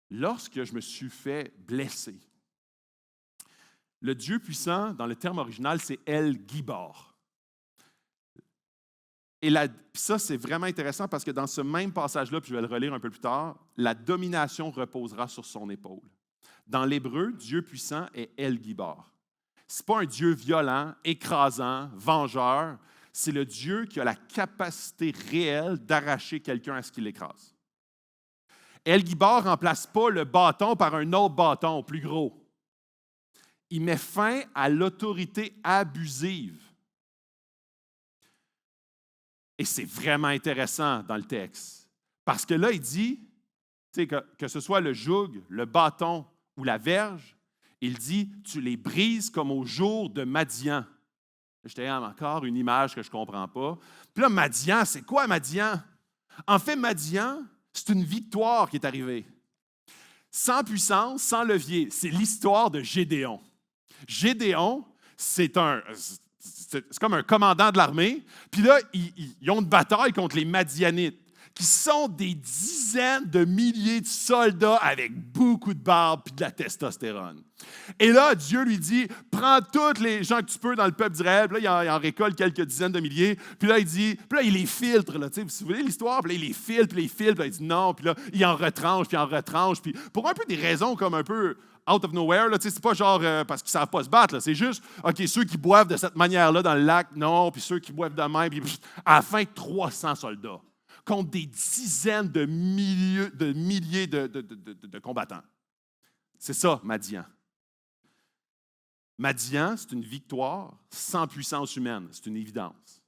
lorsque je me suis fait blesser? Le Dieu puissant, dans le terme original, c'est El Gibor. Et ça, c'est vraiment intéressant parce que dans ce même passage-là, puis je vais le relire un peu plus tard, la domination reposera sur son épaule. Dans l'hébreu, Dieu puissant est El Gibor. Ce n'est pas un Dieu violent, écrasant, vengeur. C'est le Dieu qui a la capacité réelle d'arracher quelqu'un à ce qu'il l'écrase. El Gibor ne remplace pas le bâton par un autre bâton plus gros. Il met fin à l'autorité abusive. Et c'est vraiment intéressant dans le texte. Parce que là, il dit, que ce soit le joug, le bâton ou la verge, il dit, tu les brises comme au jour de Madian. J'étais encore une image que je ne comprends pas. Puis là, Madian, c'est quoi Madian? En fait, Madian, c'est une victoire qui est arrivée. Sans puissance, sans levier. C'est l'histoire de Gédéon. Gédéon, c'est comme un commandant de l'armée. Puis là, ils ont une bataille contre les Madianites, qui sont des dizaines de milliers de soldats avec beaucoup de barbe et de la testostérone. Et là, Dieu lui dit, prends tous les gens que tu peux dans le peuple d'Israël. Puis là, il en récolte quelques dizaines de milliers. Puis là, il les filtre. Là, si vous voulez l'histoire, puis là, il les filtre, puis là, il dit non. Puis là, il en retranche, puis il en retranche. Puis pour un peu des raisons comme un peu out of nowhere, là, c'est pas genre parce qu'ils ne savent pas se battre. Là, c'est juste, OK, ceux qui boivent de cette manière-là dans le lac, non. Puis ceux qui boivent de même. Puis à la fin, 300 soldats contre des dizaines de milliers de combattants. C'est ça, Madian. Madian, c'est une victoire sans puissance humaine, c'est une évidence.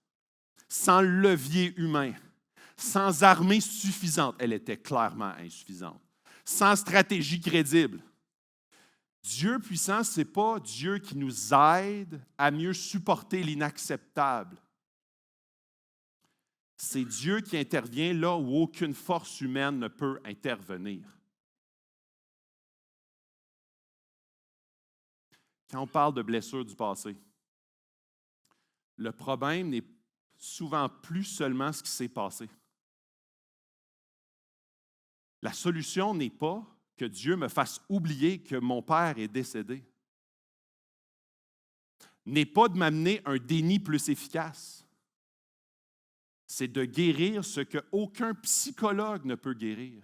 Sans levier humain, sans armée suffisante, elle était clairement insuffisante. Sans stratégie crédible. Dieu puissant, ce n'est pas Dieu qui nous aide à mieux supporter l'inacceptable. C'est Dieu qui intervient là où aucune force humaine ne peut intervenir. Quand on parle de blessures du passé, le problème n'est souvent plus seulement ce qui s'est passé. La solution n'est pas que Dieu me fasse oublier que mon père est décédé. N'est pas de m'amener un déni plus efficace. C'est de guérir ce qu'aucun psychologue ne peut guérir.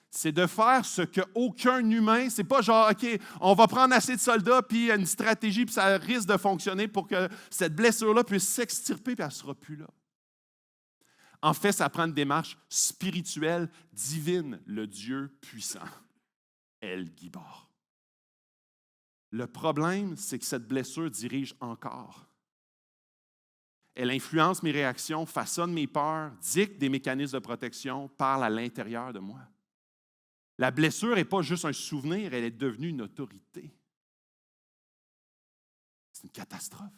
C'est de faire ce qu'aucun humain, c'est pas genre, OK, on va prendre assez de soldats, puis une stratégie, puis ça risque de fonctionner pour que cette blessure-là puisse s'extirper, puis elle ne sera plus là. En fait, ça prend une démarche spirituelle, divine, le Dieu puissant. El Gibor. Le problème, c'est que cette blessure dirige encore. Elle influence mes réactions, façonne mes peurs, dicte des mécanismes de protection, parle à l'intérieur de moi. La blessure n'est pas juste un souvenir, elle est devenue une autorité. C'est une catastrophe.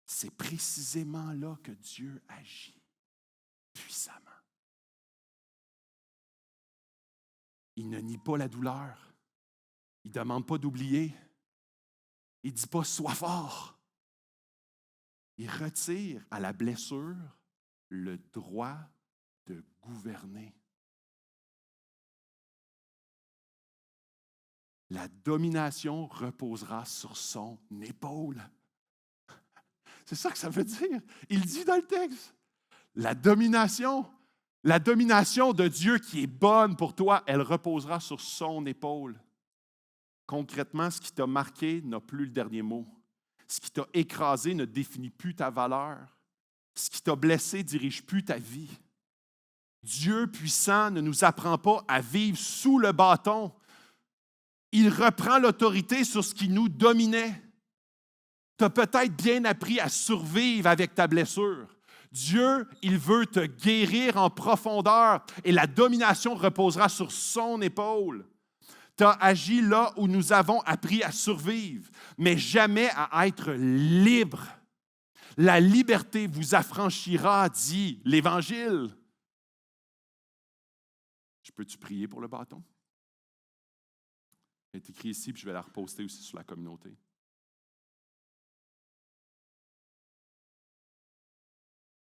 C'est précisément là que Dieu agit puissamment. Il ne nie pas la douleur. Il ne demande pas d'oublier. Il ne dit pas « sois fort ». Il retire à la blessure le droit de gouverner. La domination reposera sur son épaule. C'est ça que ça veut dire. Il dit dans le texte, la domination de Dieu qui est bonne pour toi, elle reposera sur son épaule. Concrètement, ce qui t'a marqué n'a plus le dernier mot. Ce qui t'a écrasé ne définit plus ta valeur. Ce qui t'a blessé ne dirige plus ta vie. Dieu puissant ne nous apprend pas à vivre sous le bâton. Il reprend l'autorité sur ce qui nous dominait. Tu as peut-être bien appris à survivre avec ta blessure. Dieu, il veut te guérir en profondeur et la domination reposera sur son épaule. Tu as agi là où nous avons appris à survivre, mais jamais à être libre. La liberté vous affranchira, dit l'Évangile. Je peux-tu prier pour le bâton? Elle est écrit ici, puis je vais la reposter aussi sur la communauté.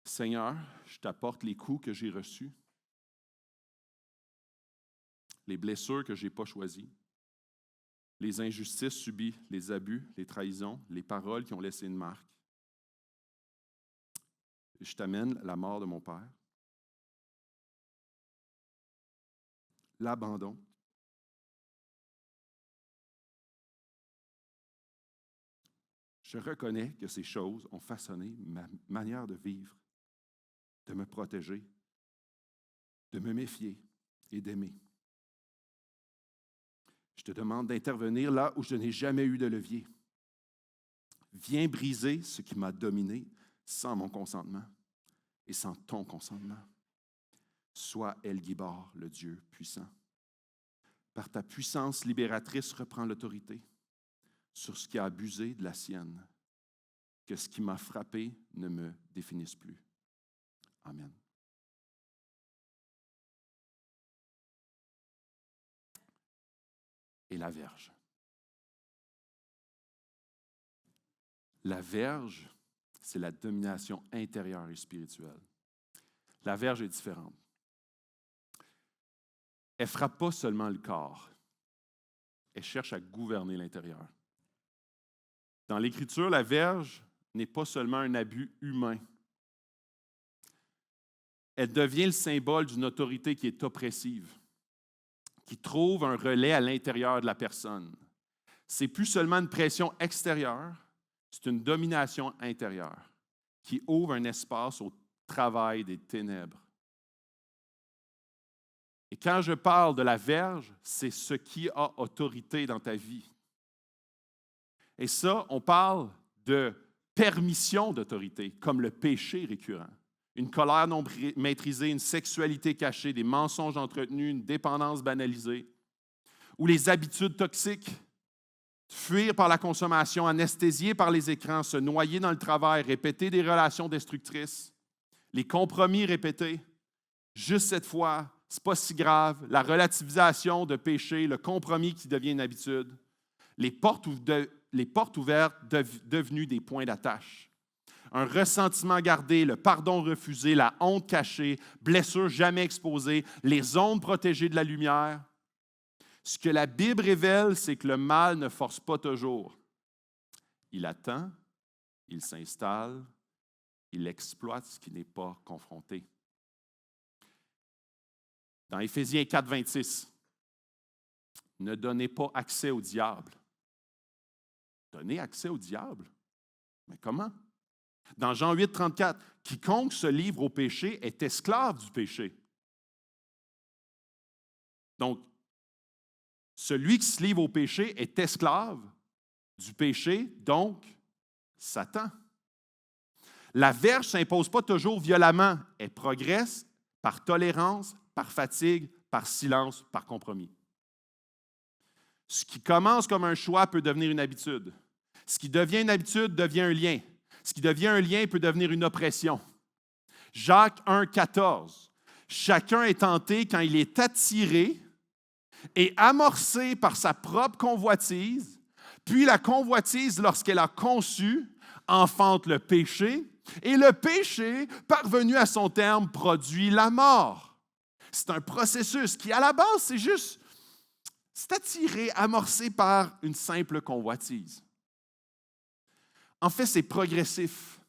Seigneur, je t'apporte les coups que j'ai reçus, les blessures que je n'ai pas choisies, les injustices subies, les abus, les trahisons, les paroles qui ont laissé une marque. Je t'amène la mort de mon père, l'abandon, je reconnais que ces choses ont façonné ma manière de vivre, de me protéger, de me méfier et d'aimer. Je te demande d'intervenir là où je n'ai jamais eu de levier. Viens briser ce qui m'a dominé sans mon consentement et sans ton consentement. Sois El Gibar, le Dieu puissant. Par ta puissance libératrice, reprends l'autorité sur ce qui a abusé de la sienne. Que ce qui m'a frappé ne me définisse plus. Amen. Et la verge. La verge, c'est la domination intérieure et spirituelle. La verge est différente. Elle ne frappe pas seulement le corps. Elle cherche à gouverner l'intérieur. Dans l'Écriture, la verge n'est pas seulement un abus humain. Elle devient le symbole d'une autorité qui est oppressive, qui trouve un relais à l'intérieur de la personne. Ce n'est plus seulement une pression extérieure, c'est une domination intérieure qui ouvre un espace au travail des ténèbres. Et quand je parle de la verge, c'est ce qui a autorité dans ta vie. Et ça, on parle de permission d'autorité, comme le péché récurrent. Une colère non maîtrisée, une sexualité cachée, des mensonges entretenus, une dépendance banalisée, ou les habitudes toxiques, fuir par la consommation, anesthésier par les écrans, se noyer dans le travail, répéter des relations destructrices, les compromis répétés, juste cette fois, c'est pas si grave, la relativisation de péché, le compromis qui devient une habitude, les portes ouvertes devenues des points d'attache. Un ressentiment gardé, le pardon refusé, la honte cachée, blessures jamais exposées, les ondes protégées de la lumière. Ce que la Bible révèle, c'est que le mal ne force pas toujours. Il attend, il s'installe, il exploite ce qui n'est pas confronté. Dans Éphésiens 4, 26, ne donnez pas accès au diable. Donnez accès au diable? Mais comment? Dans Jean 8, 34, quiconque se livre au péché est esclave du péché. Donc, celui qui se livre au péché est esclave du péché, donc Satan. La verge ne s'impose pas toujours violemment. Elle progresse par tolérance, par fatigue, par silence, par compromis. Ce qui commence comme un choix peut devenir une habitude. Ce qui devient une habitude devient un lien. Ce qui devient un lien peut devenir une oppression. Jacques 1, 14. Chacun est tenté quand il est attiré et amorcé par sa propre convoitise, puis la convoitise, lorsqu'elle a conçu, enfante le péché, et le péché, parvenu à son terme, produit la mort. C'est un processus qui, à la base, c'est attiré, amorcé par une simple convoitise. En fait, c'est progressif.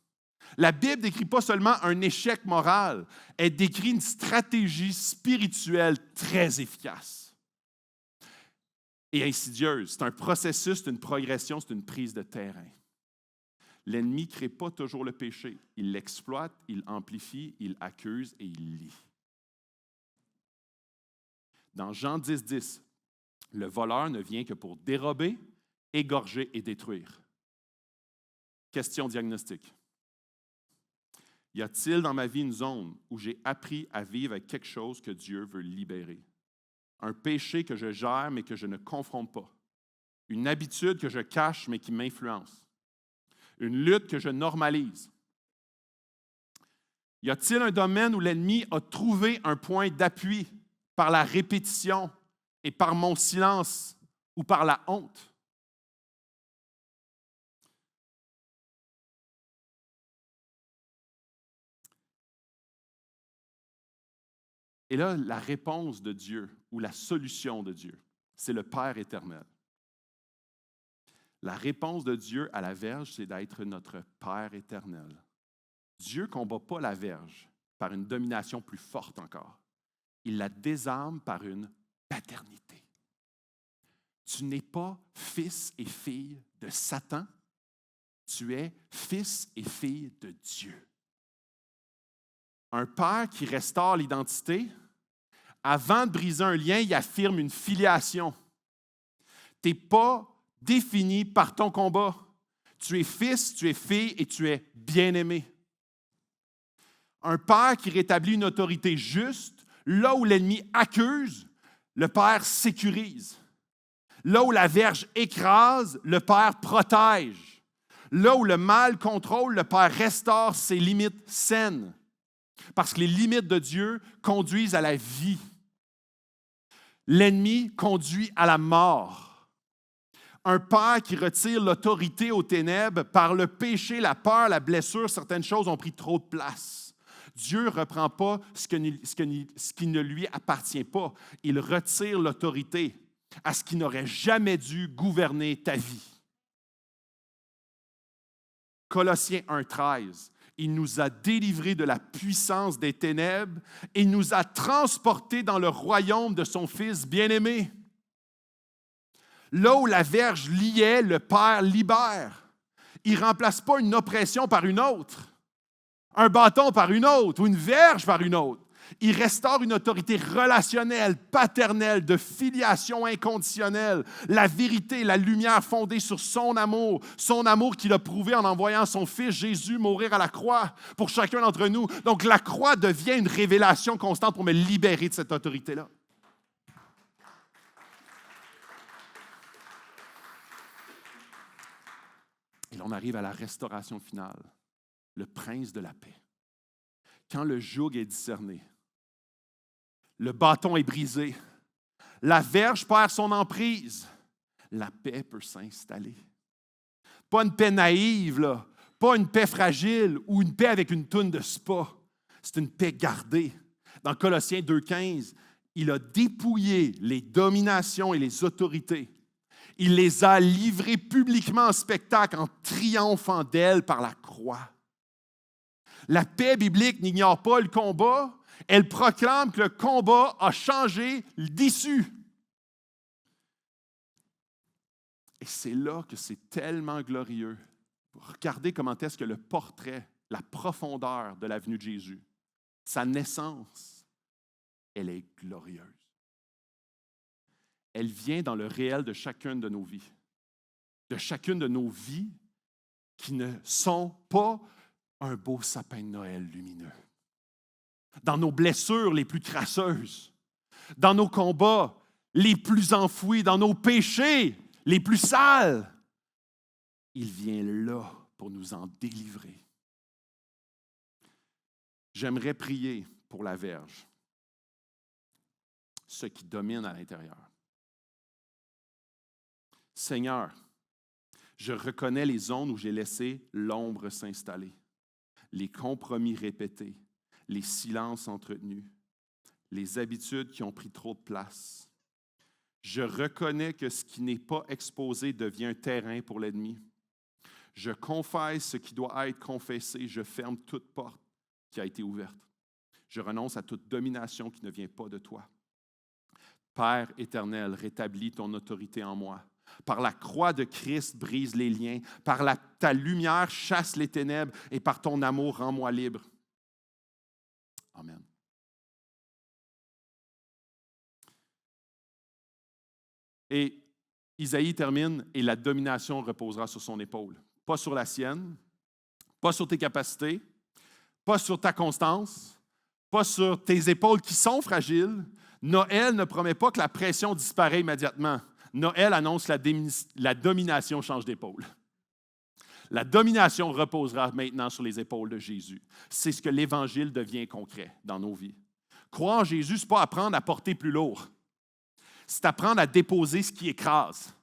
La Bible ne décrit pas seulement un échec moral, elle décrit une stratégie spirituelle très efficace et insidieuse. C'est un processus, c'est une progression, c'est une prise de terrain. L'ennemi ne crée pas toujours le péché. Il l'exploite, il amplifie, il accuse et il lie. Dans Jean 10, 10, le voleur ne vient que pour dérober, égorger et détruire. Question diagnostique. Y a-t-il dans ma vie une zone où j'ai appris à vivre avec quelque chose que Dieu veut libérer? Un péché que je gère mais que je ne confronte pas. Une habitude que je cache mais qui m'influence. Une lutte que je normalise. Y a-t-il un domaine où l'ennemi a trouvé un point d'appui par la répétition et par mon silence ou par la honte? Et là, la réponse de Dieu ou la solution de Dieu, c'est le Père éternel. La réponse de Dieu à la verge, c'est d'être notre Père éternel. Dieu ne combat pas la verge par une domination plus forte encore. Il la désarme par une paternité. Tu n'es pas fils et fille de Satan, tu es fils et fille de Dieu. Un père qui restaure l'identité, avant de briser un lien, il affirme une filiation. Tu n'es pas défini par ton combat. Tu es fils, tu es fille et tu es bien-aimé. Un père qui rétablit une autorité juste, là où l'ennemi accuse, le père sécurise. Là où la verge écrase, le père protège. Là où le mal contrôle, le père restaure ses limites saines. Parce que les limites de Dieu conduisent à la vie. L'ennemi conduit à la mort. Un père qui retire l'autorité aux ténèbres par le péché, la peur, la blessure, certaines choses ont pris trop de place. Dieu ne reprend pas ce qui ne lui appartient pas. Il retire l'autorité à ce qui n'aurait jamais dû gouverner ta vie. Colossiens 1,13. Il nous a délivrés de la puissance des ténèbres et nous a transportés dans le royaume de son Fils bien-aimé. Là où la verge liait, le Père libère. Il ne remplace pas une oppression par une autre, un bâton par une autre ou une verge par une autre. Il restaure une autorité relationnelle, paternelle, de filiation inconditionnelle, la vérité, la lumière fondée sur son amour qu'il a prouvé en envoyant son Fils Jésus mourir à la croix pour chacun d'entre nous. Donc la croix devient une révélation constante pour me libérer de cette autorité-là. Et là, on arrive à la restauration finale, le prince de la paix. Quand le joug est discerné, le bâton est brisé, la verge perd son emprise, la paix peut s'installer. Pas une paix naïve, là, pas une paix fragile ou une paix avec une toune de spa. C'est une paix gardée. Dans Colossiens 2,15, il a dépouillé les dominations et les autorités. Il les a livrées publiquement en spectacle en triomphant d'elles par la croix. La paix biblique n'ignore pas le combat. Elle proclame que le combat a changé d'issue. Et c'est là que c'est tellement glorieux. Regardez comment est-ce que le portrait, la profondeur de la venue de Jésus, sa naissance, elle est glorieuse. Elle vient dans le réel de chacune de nos vies. De chacune de nos vies qui ne sont pas un beau sapin de Noël lumineux. Dans nos blessures les plus crasseuses, dans nos combats les plus enfouis, dans nos péchés les plus sales, il vient là pour nous en délivrer. J'aimerais prier pour la verge, ce qui domine à l'intérieur. Seigneur, je reconnais les zones où j'ai laissé l'ombre s'installer, les compromis répétés, les silences entretenus, les habitudes qui ont pris trop de place. Je reconnais que ce qui n'est pas exposé devient un terrain pour l'ennemi. Je confesse ce qui doit être confessé. Je ferme toute porte qui a été ouverte. Je renonce à toute domination qui ne vient pas de toi. Père éternel, rétablis ton autorité en moi. Par la croix de Christ, brise les liens. Par ta lumière, chasse les ténèbres. Et par ton amour, rends-moi libre. Amen. Et Isaïe termine, et la domination reposera sur son épaule. Pas sur la sienne, pas sur tes capacités, pas sur ta constance, pas sur tes épaules qui sont fragiles. Noël ne promet pas que la pression disparaît immédiatement. Noël annonce que la domination change d'épaule. La domination reposera maintenant sur les épaules de Jésus. C'est ce que l'Évangile devient concret dans nos vies. Croire en Jésus, ce n'est pas apprendre à porter plus lourd. C'est apprendre à déposer ce qui écrase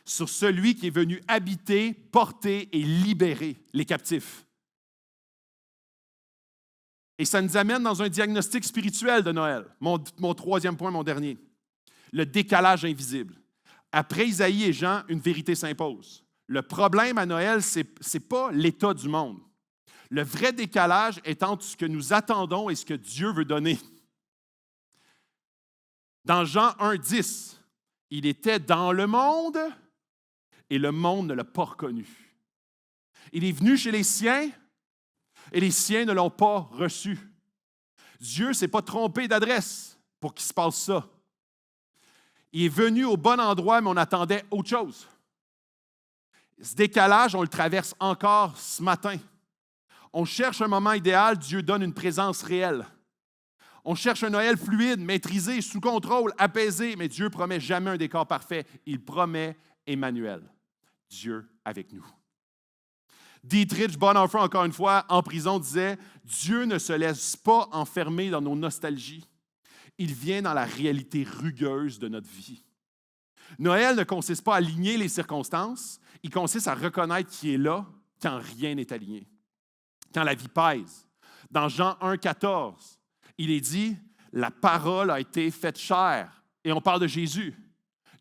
sur celui qui est venu habiter, porter et libérer les captifs. Et ça nous amène dans un diagnostic spirituel de Noël. Mon troisième point, mon dernier. Le décalage invisible. Après Isaïe et Jean, une vérité s'impose. Le problème à Noël, ce n'est pas l'état du monde. Le vrai décalage est entre ce que nous attendons et ce que Dieu veut donner. Dans Jean 1,10, il était dans le monde et le monde ne l'a pas reconnu. Il est venu chez les siens et les siens ne l'ont pas reçu. Dieu ne s'est pas trompé d'adresse pour qu'il se passe ça. Il est venu au bon endroit, mais on attendait autre chose. Ce décalage, on le traverse encore ce matin. On cherche un moment idéal, Dieu donne une présence réelle. On cherche un Noël fluide, maîtrisé, sous contrôle, apaisé, mais Dieu ne promet jamais un décor parfait. Il promet Emmanuel, Dieu avec nous. Dietrich Bonhoeffer, encore une fois, en prison, disait « Dieu ne se laisse pas enfermer dans nos nostalgies. Il vient dans la réalité rugueuse de notre vie. » Noël ne consiste pas à aligner les circonstances, il consiste à reconnaître qui est là quand rien n'est aligné, quand la vie pèse. Dans Jean 1,14, il est dit « La parole a été faite chair » et on parle de Jésus.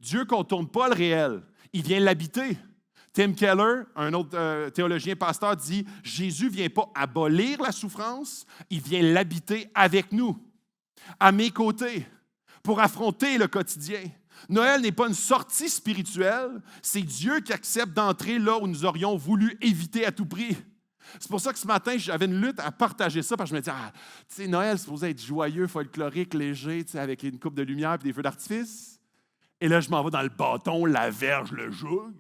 Dieu ne contourne pas le réel, il vient l'habiter. Tim Keller, un autre théologien pasteur, dit « Jésus ne vient pas abolir la souffrance, il vient l'habiter avec nous, à mes côtés, pour affronter le quotidien. » Noël n'est pas une sortie spirituelle, c'est Dieu qui accepte d'entrer là où nous aurions voulu éviter à tout prix. C'est pour ça que ce matin, j'avais une lutte à partager ça, parce que je me disais, tu sais, Noël, c'est supposé être joyeux, folklorique, léger, avec une coupe de lumière et des feux d'artifice. Et là, je m'en vais dans le bâton, la verge, le joug.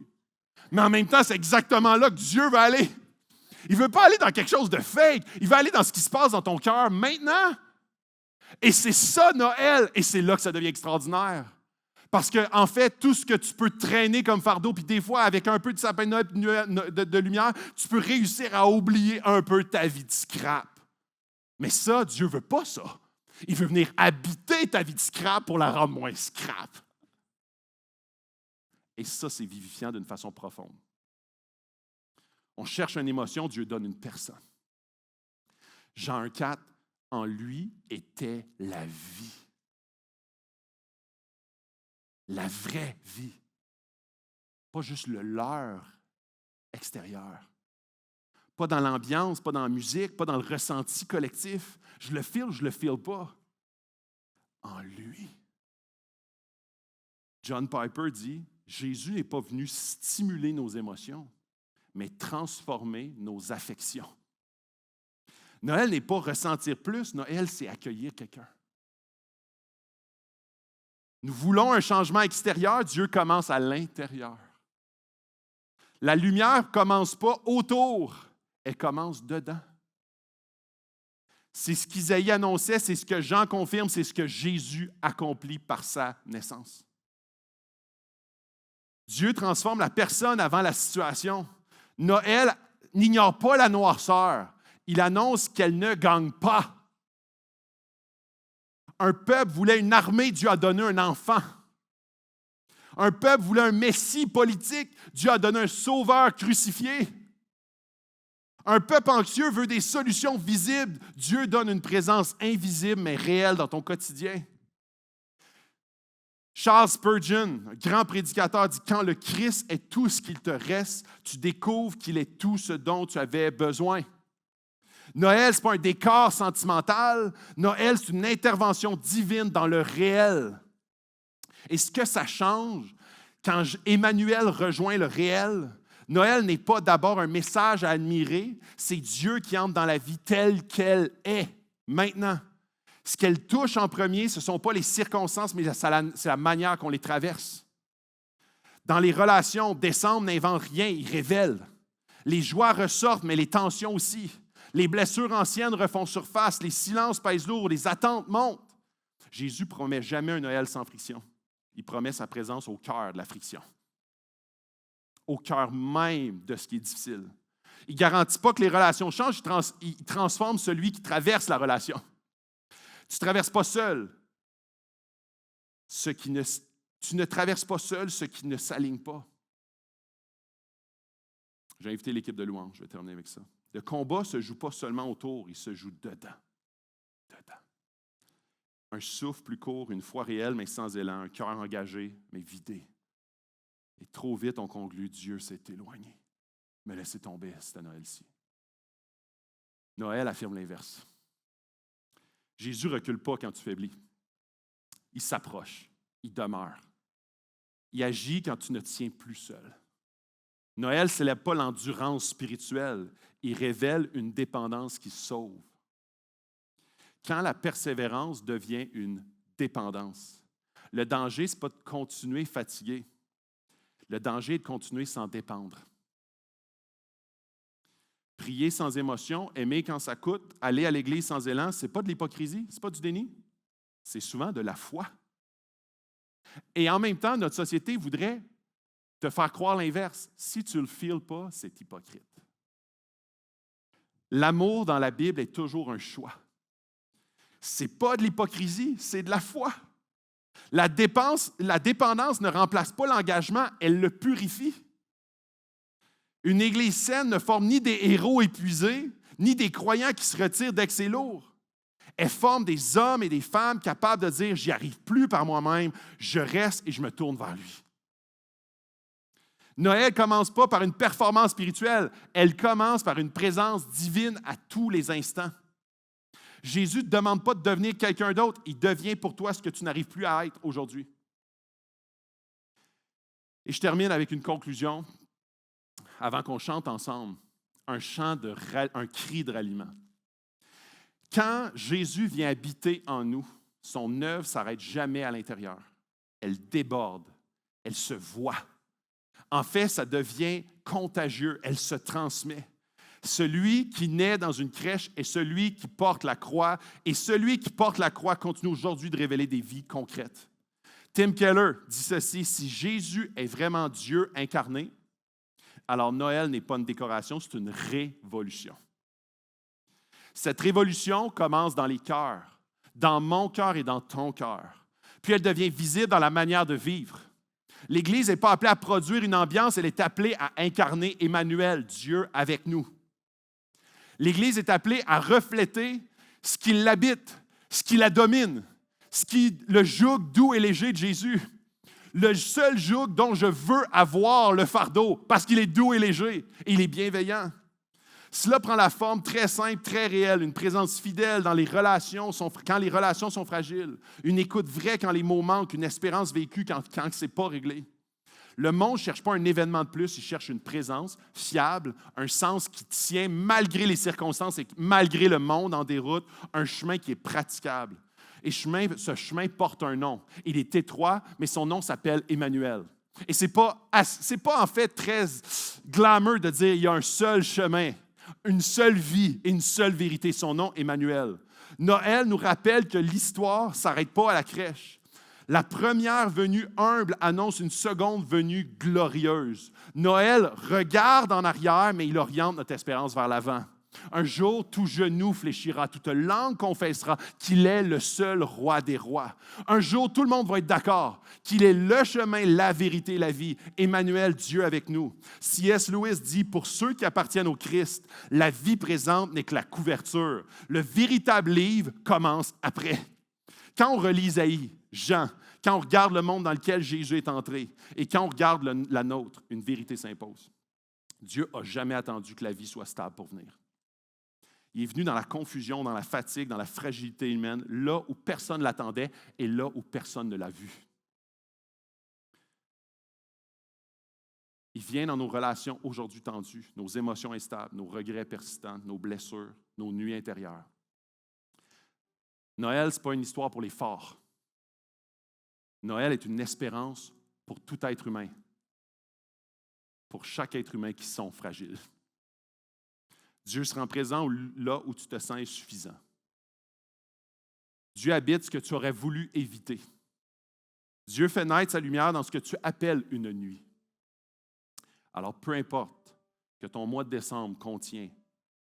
Mais en même temps, c'est exactement là que Dieu veut aller. Il ne veut pas aller dans quelque chose de fake. Il veut aller dans ce qui se passe dans ton cœur maintenant. Et c'est ça, Noël. Et c'est là que ça devient extraordinaire. Parce qu'en fait, tout ce que tu peux traîner comme fardeau, puis des fois, avec un peu de sapin de lumière, tu peux réussir à oublier un peu ta vie de scrap. Mais ça, Dieu ne veut pas ça. Il veut venir habiter ta vie de scrap pour la rendre moins scrap. Et ça, c'est vivifiant d'une façon profonde. On cherche une émotion, Dieu donne une personne. Jean 1,4, en lui était la vie. La vraie vie. Pas juste le leurre extérieur. Pas dans l'ambiance, pas dans la musique, pas dans le ressenti collectif. Je le feel pas. En lui. John Piper dit, Jésus n'est pas venu stimuler nos émotions, mais transformer nos affections. Noël n'est pas ressentir plus, Noël, c'est accueillir quelqu'un. Nous voulons un changement extérieur, Dieu commence à l'intérieur. La lumière ne commence pas autour, elle commence dedans. C'est ce qu'Isaïe annonçait, c'est ce que Jean confirme, c'est ce que Jésus accomplit par sa naissance. Dieu transforme la personne avant la situation. Noël n'ignore pas la noirceur. Il annonce qu'elle ne gagne pas. Un peuple voulait une armée, Dieu a donné un enfant. Un peuple voulait un messie politique, Dieu a donné un sauveur crucifié. Un peuple anxieux veut des solutions visibles, Dieu donne une présence invisible mais réelle dans ton quotidien. Charles Spurgeon, un grand prédicateur, dit « Quand le Christ est tout ce qu'il te reste, tu découvres qu'il est tout ce dont tu avais besoin. » Noël, ce n'est pas un décor sentimental. Noël, c'est une intervention divine dans le réel. Et ce que ça change, quand Emmanuel rejoint le réel, Noël n'est pas d'abord un message à admirer, c'est Dieu qui entre dans la vie telle qu'elle est, maintenant. Ce qu'elle touche en premier, ce ne sont pas les circonstances, mais c'est la manière qu'on les traverse. Dans les relations, décembre n'invente rien, il révèle. Les joies ressortent, mais les tensions aussi. Les blessures anciennes refont surface, les silences pèsent lourd, les attentes montent. Jésus ne promet jamais un Noël sans friction. Il promet sa présence au cœur de la friction. au cœur même de ce qui est difficile. Il ne garantit pas que les relations changent, il transforme celui qui traverse la relation. Tu ne traverses pas seul tu ne traverses pas seul ce qui ne s'aligne pas. J'ai invité l'équipe de louange, je vais terminer avec ça. Le combat ne se joue pas seulement autour, il se joue dedans. Dedans. Un souffle plus court, une foi réelle mais sans élan, un cœur engagé mais vidé. Et trop vite, on conclut, Dieu s'est éloigné. Mais laissez tomber, c'était Noël-ci. Noël affirme l'inverse. Jésus ne recule pas quand tu faiblis. Il s'approche, il demeure. Il agit quand tu ne tiens plus seul. Noël ne célèbre pas l'endurance spirituelle, il révèle une dépendance qui sauve. Quand la persévérance devient une dépendance, le danger, ce n'est pas de continuer fatigué. Le danger est de continuer sans dépendre. Prier sans émotion, aimer quand ça coûte, aller à l'église sans élan, ce n'est pas de l'hypocrisie, ce n'est pas du déni. C'est souvent de la foi. Et en même temps, notre société voudrait te faire croire l'inverse. Si tu ne le feels pas, c'est hypocrite. L'amour dans la Bible est toujours un choix. Ce n'est pas de l'hypocrisie, c'est de la foi. La dépendance ne remplace pas l'engagement, elle le purifie. Une Église saine ne forme ni des héros épuisés, ni des croyants qui se retirent dès que c'est lourd. Elle forme des hommes et des femmes capables de dire « J'y arrive plus par moi-même, je reste et je me tourne vers lui ». Noël ne commence pas par une performance spirituelle, elle commence par une présence divine à tous les instants. Jésus ne te demande pas de devenir quelqu'un d'autre, il devient pour toi ce que tu n'arrives plus à être aujourd'hui. Et je termine avec une conclusion, avant qu'on chante ensemble, un cri de ralliement. Quand Jésus vient habiter en nous, son œuvre ne s'arrête jamais à l'intérieur. Elle déborde, elle se voit. En fait, ça devient contagieux, elle se transmet. Celui qui naît dans une crèche est celui qui porte la croix, et celui qui porte la croix continue aujourd'hui de révéler des vies concrètes. Tim Keller dit ceci, si Jésus est vraiment Dieu incarné, alors Noël n'est pas une décoration, c'est une révolution. Cette révolution commence dans les cœurs, dans mon cœur et dans ton cœur. Puis elle devient visible dans la manière de vivre. L'Église n'est pas appelée à produire une ambiance, elle est appelée à incarner Emmanuel, Dieu avec nous. L'Église est appelée à refléter ce qui l'habite, ce qui la domine, le joug doux et léger de Jésus. Le seul joug dont je veux avoir le fardeau, parce qu'il est doux et léger, et il est bienveillant. Cela prend la forme très simple, très réelle, une présence fidèle dans les relations quand les relations sont fragiles, une écoute vraie quand les mots manquent, une espérance vécue quand ce n'est pas réglé. Le monde ne cherche pas un événement de plus, il cherche une présence fiable, un sens qui tient malgré les circonstances et malgré le monde en déroute, un chemin qui est praticable. Et ce chemin porte un nom. Il est étroit, mais son nom s'appelle Emmanuel. Et ce n'est pas en fait très glamour de dire qu'il y a un seul chemin, une seule vie et une seule vérité. Son nom, Emmanuel. Noël nous rappelle que l'histoire ne s'arrête pas à la crèche. La première venue humble annonce une seconde venue glorieuse. Noël regarde en arrière, mais il oriente notre espérance vers l'avant. Un jour, tout genou fléchira, toute langue confessera qu'il est le seul roi des rois. Un jour, tout le monde va être d'accord qu'il est le chemin, la vérité, la vie. Emmanuel, Dieu avec nous. C.S. Lewis dit, pour ceux qui appartiennent au Christ, la vie présente n'est que la couverture. Le véritable livre commence après. Quand on relit Isaïe, Jean, quand on regarde le monde dans lequel Jésus est entré et quand on regarde la nôtre, une vérité s'impose. Dieu n'a jamais attendu que la vie soit stable pour venir. Il est venu dans la confusion, dans la fatigue, dans la fragilité humaine, là où personne ne l'attendait et là où personne ne l'a vu. Il vient dans nos relations aujourd'hui tendues, nos émotions instables, nos regrets persistants, nos blessures, nos nuits intérieures. Noël, ce n'est pas une histoire pour les forts. Noël est une espérance pour tout être humain, pour chaque être humain qui sont fragiles. Dieu se rend présent là où tu te sens insuffisant. Dieu habite ce que tu aurais voulu éviter. Dieu fait naître sa lumière dans ce que tu appelles une nuit. Alors, peu importe que ton mois de décembre contient,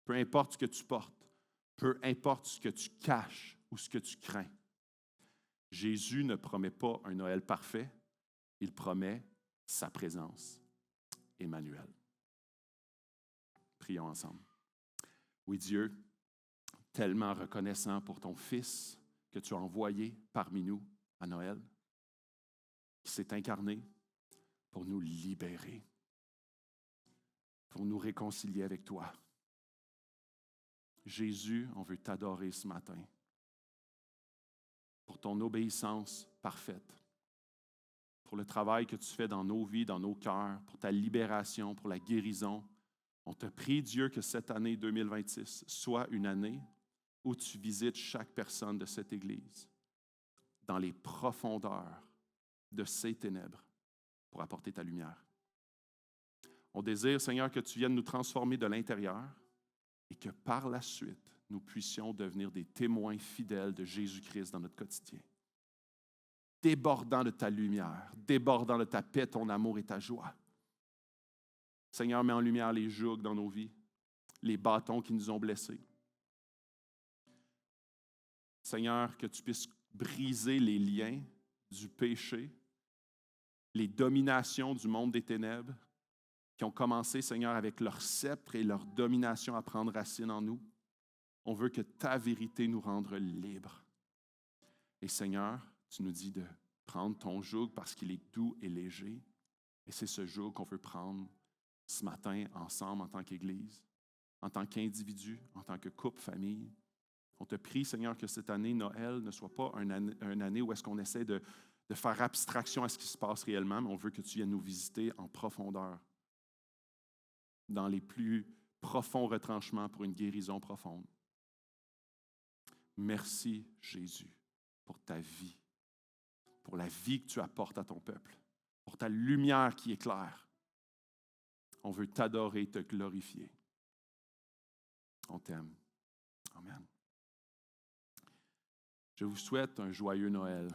peu importe ce que tu portes, peu importe ce que tu caches ou ce que tu crains, Jésus ne promet pas un Noël parfait, il promet sa présence. Emmanuel. Prions ensemble. Oui, Dieu, tellement reconnaissant pour ton Fils que tu as envoyé parmi nous à Noël, qui s'est incarné pour nous libérer, pour nous réconcilier avec toi. Jésus, on veut t'adorer ce matin pour ton obéissance parfaite, pour le travail que tu fais dans nos vies, dans nos cœurs, pour ta libération, pour la guérison. On te prie, Dieu, que cette année 2026 soit une année où tu visites chaque personne de cette Église dans les profondeurs de ces ténèbres pour apporter ta lumière. On désire, Seigneur, que tu viennes nous transformer de l'intérieur et que par la suite, nous puissions devenir des témoins fidèles de Jésus-Christ dans notre quotidien. Débordant de ta lumière, débordant de ta paix, ton amour et ta joie. Seigneur, mets en lumière les jougs dans nos vies, les bâtons qui nous ont blessés. Seigneur, que tu puisses briser les liens du péché, les dominations du monde des ténèbres qui ont commencé, Seigneur, avec leur sceptre et leur domination à prendre racine en nous. On veut que ta vérité nous rende libres. Et Seigneur, tu nous dis de prendre ton joug parce qu'il est doux et léger. Et c'est ce joug qu'on veut prendre ce matin ensemble en tant qu'Église, en tant qu'individu, en tant que couple, famille. On te prie, Seigneur, que cette année, Noël, ne soit pas une année où est-ce qu'on essaie de faire abstraction à ce qui se passe réellement, mais on veut que tu viennes nous visiter en profondeur, dans les plus profonds retranchements pour une guérison profonde. Merci, Jésus, pour ta vie, pour la vie que tu apportes à ton peuple, pour ta lumière qui éclaire. On veut t'adorer et te glorifier. On t'aime. Amen. Je vous souhaite un joyeux Noël.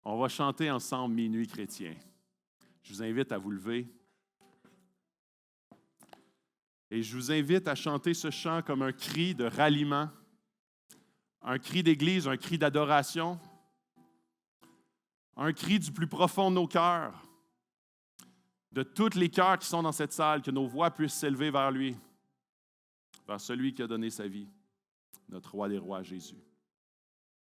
On va chanter ensemble Minuit chrétien. Je vous invite à vous lever. Et je vous invite à chanter ce chant comme un cri de ralliement, un cri d'église, un cri d'adoration, un cri du plus profond de nos cœurs, de tous les cœurs qui sont dans cette salle, que nos voix puissent s'élever vers lui, vers celui qui a donné sa vie, notre roi des rois, Jésus.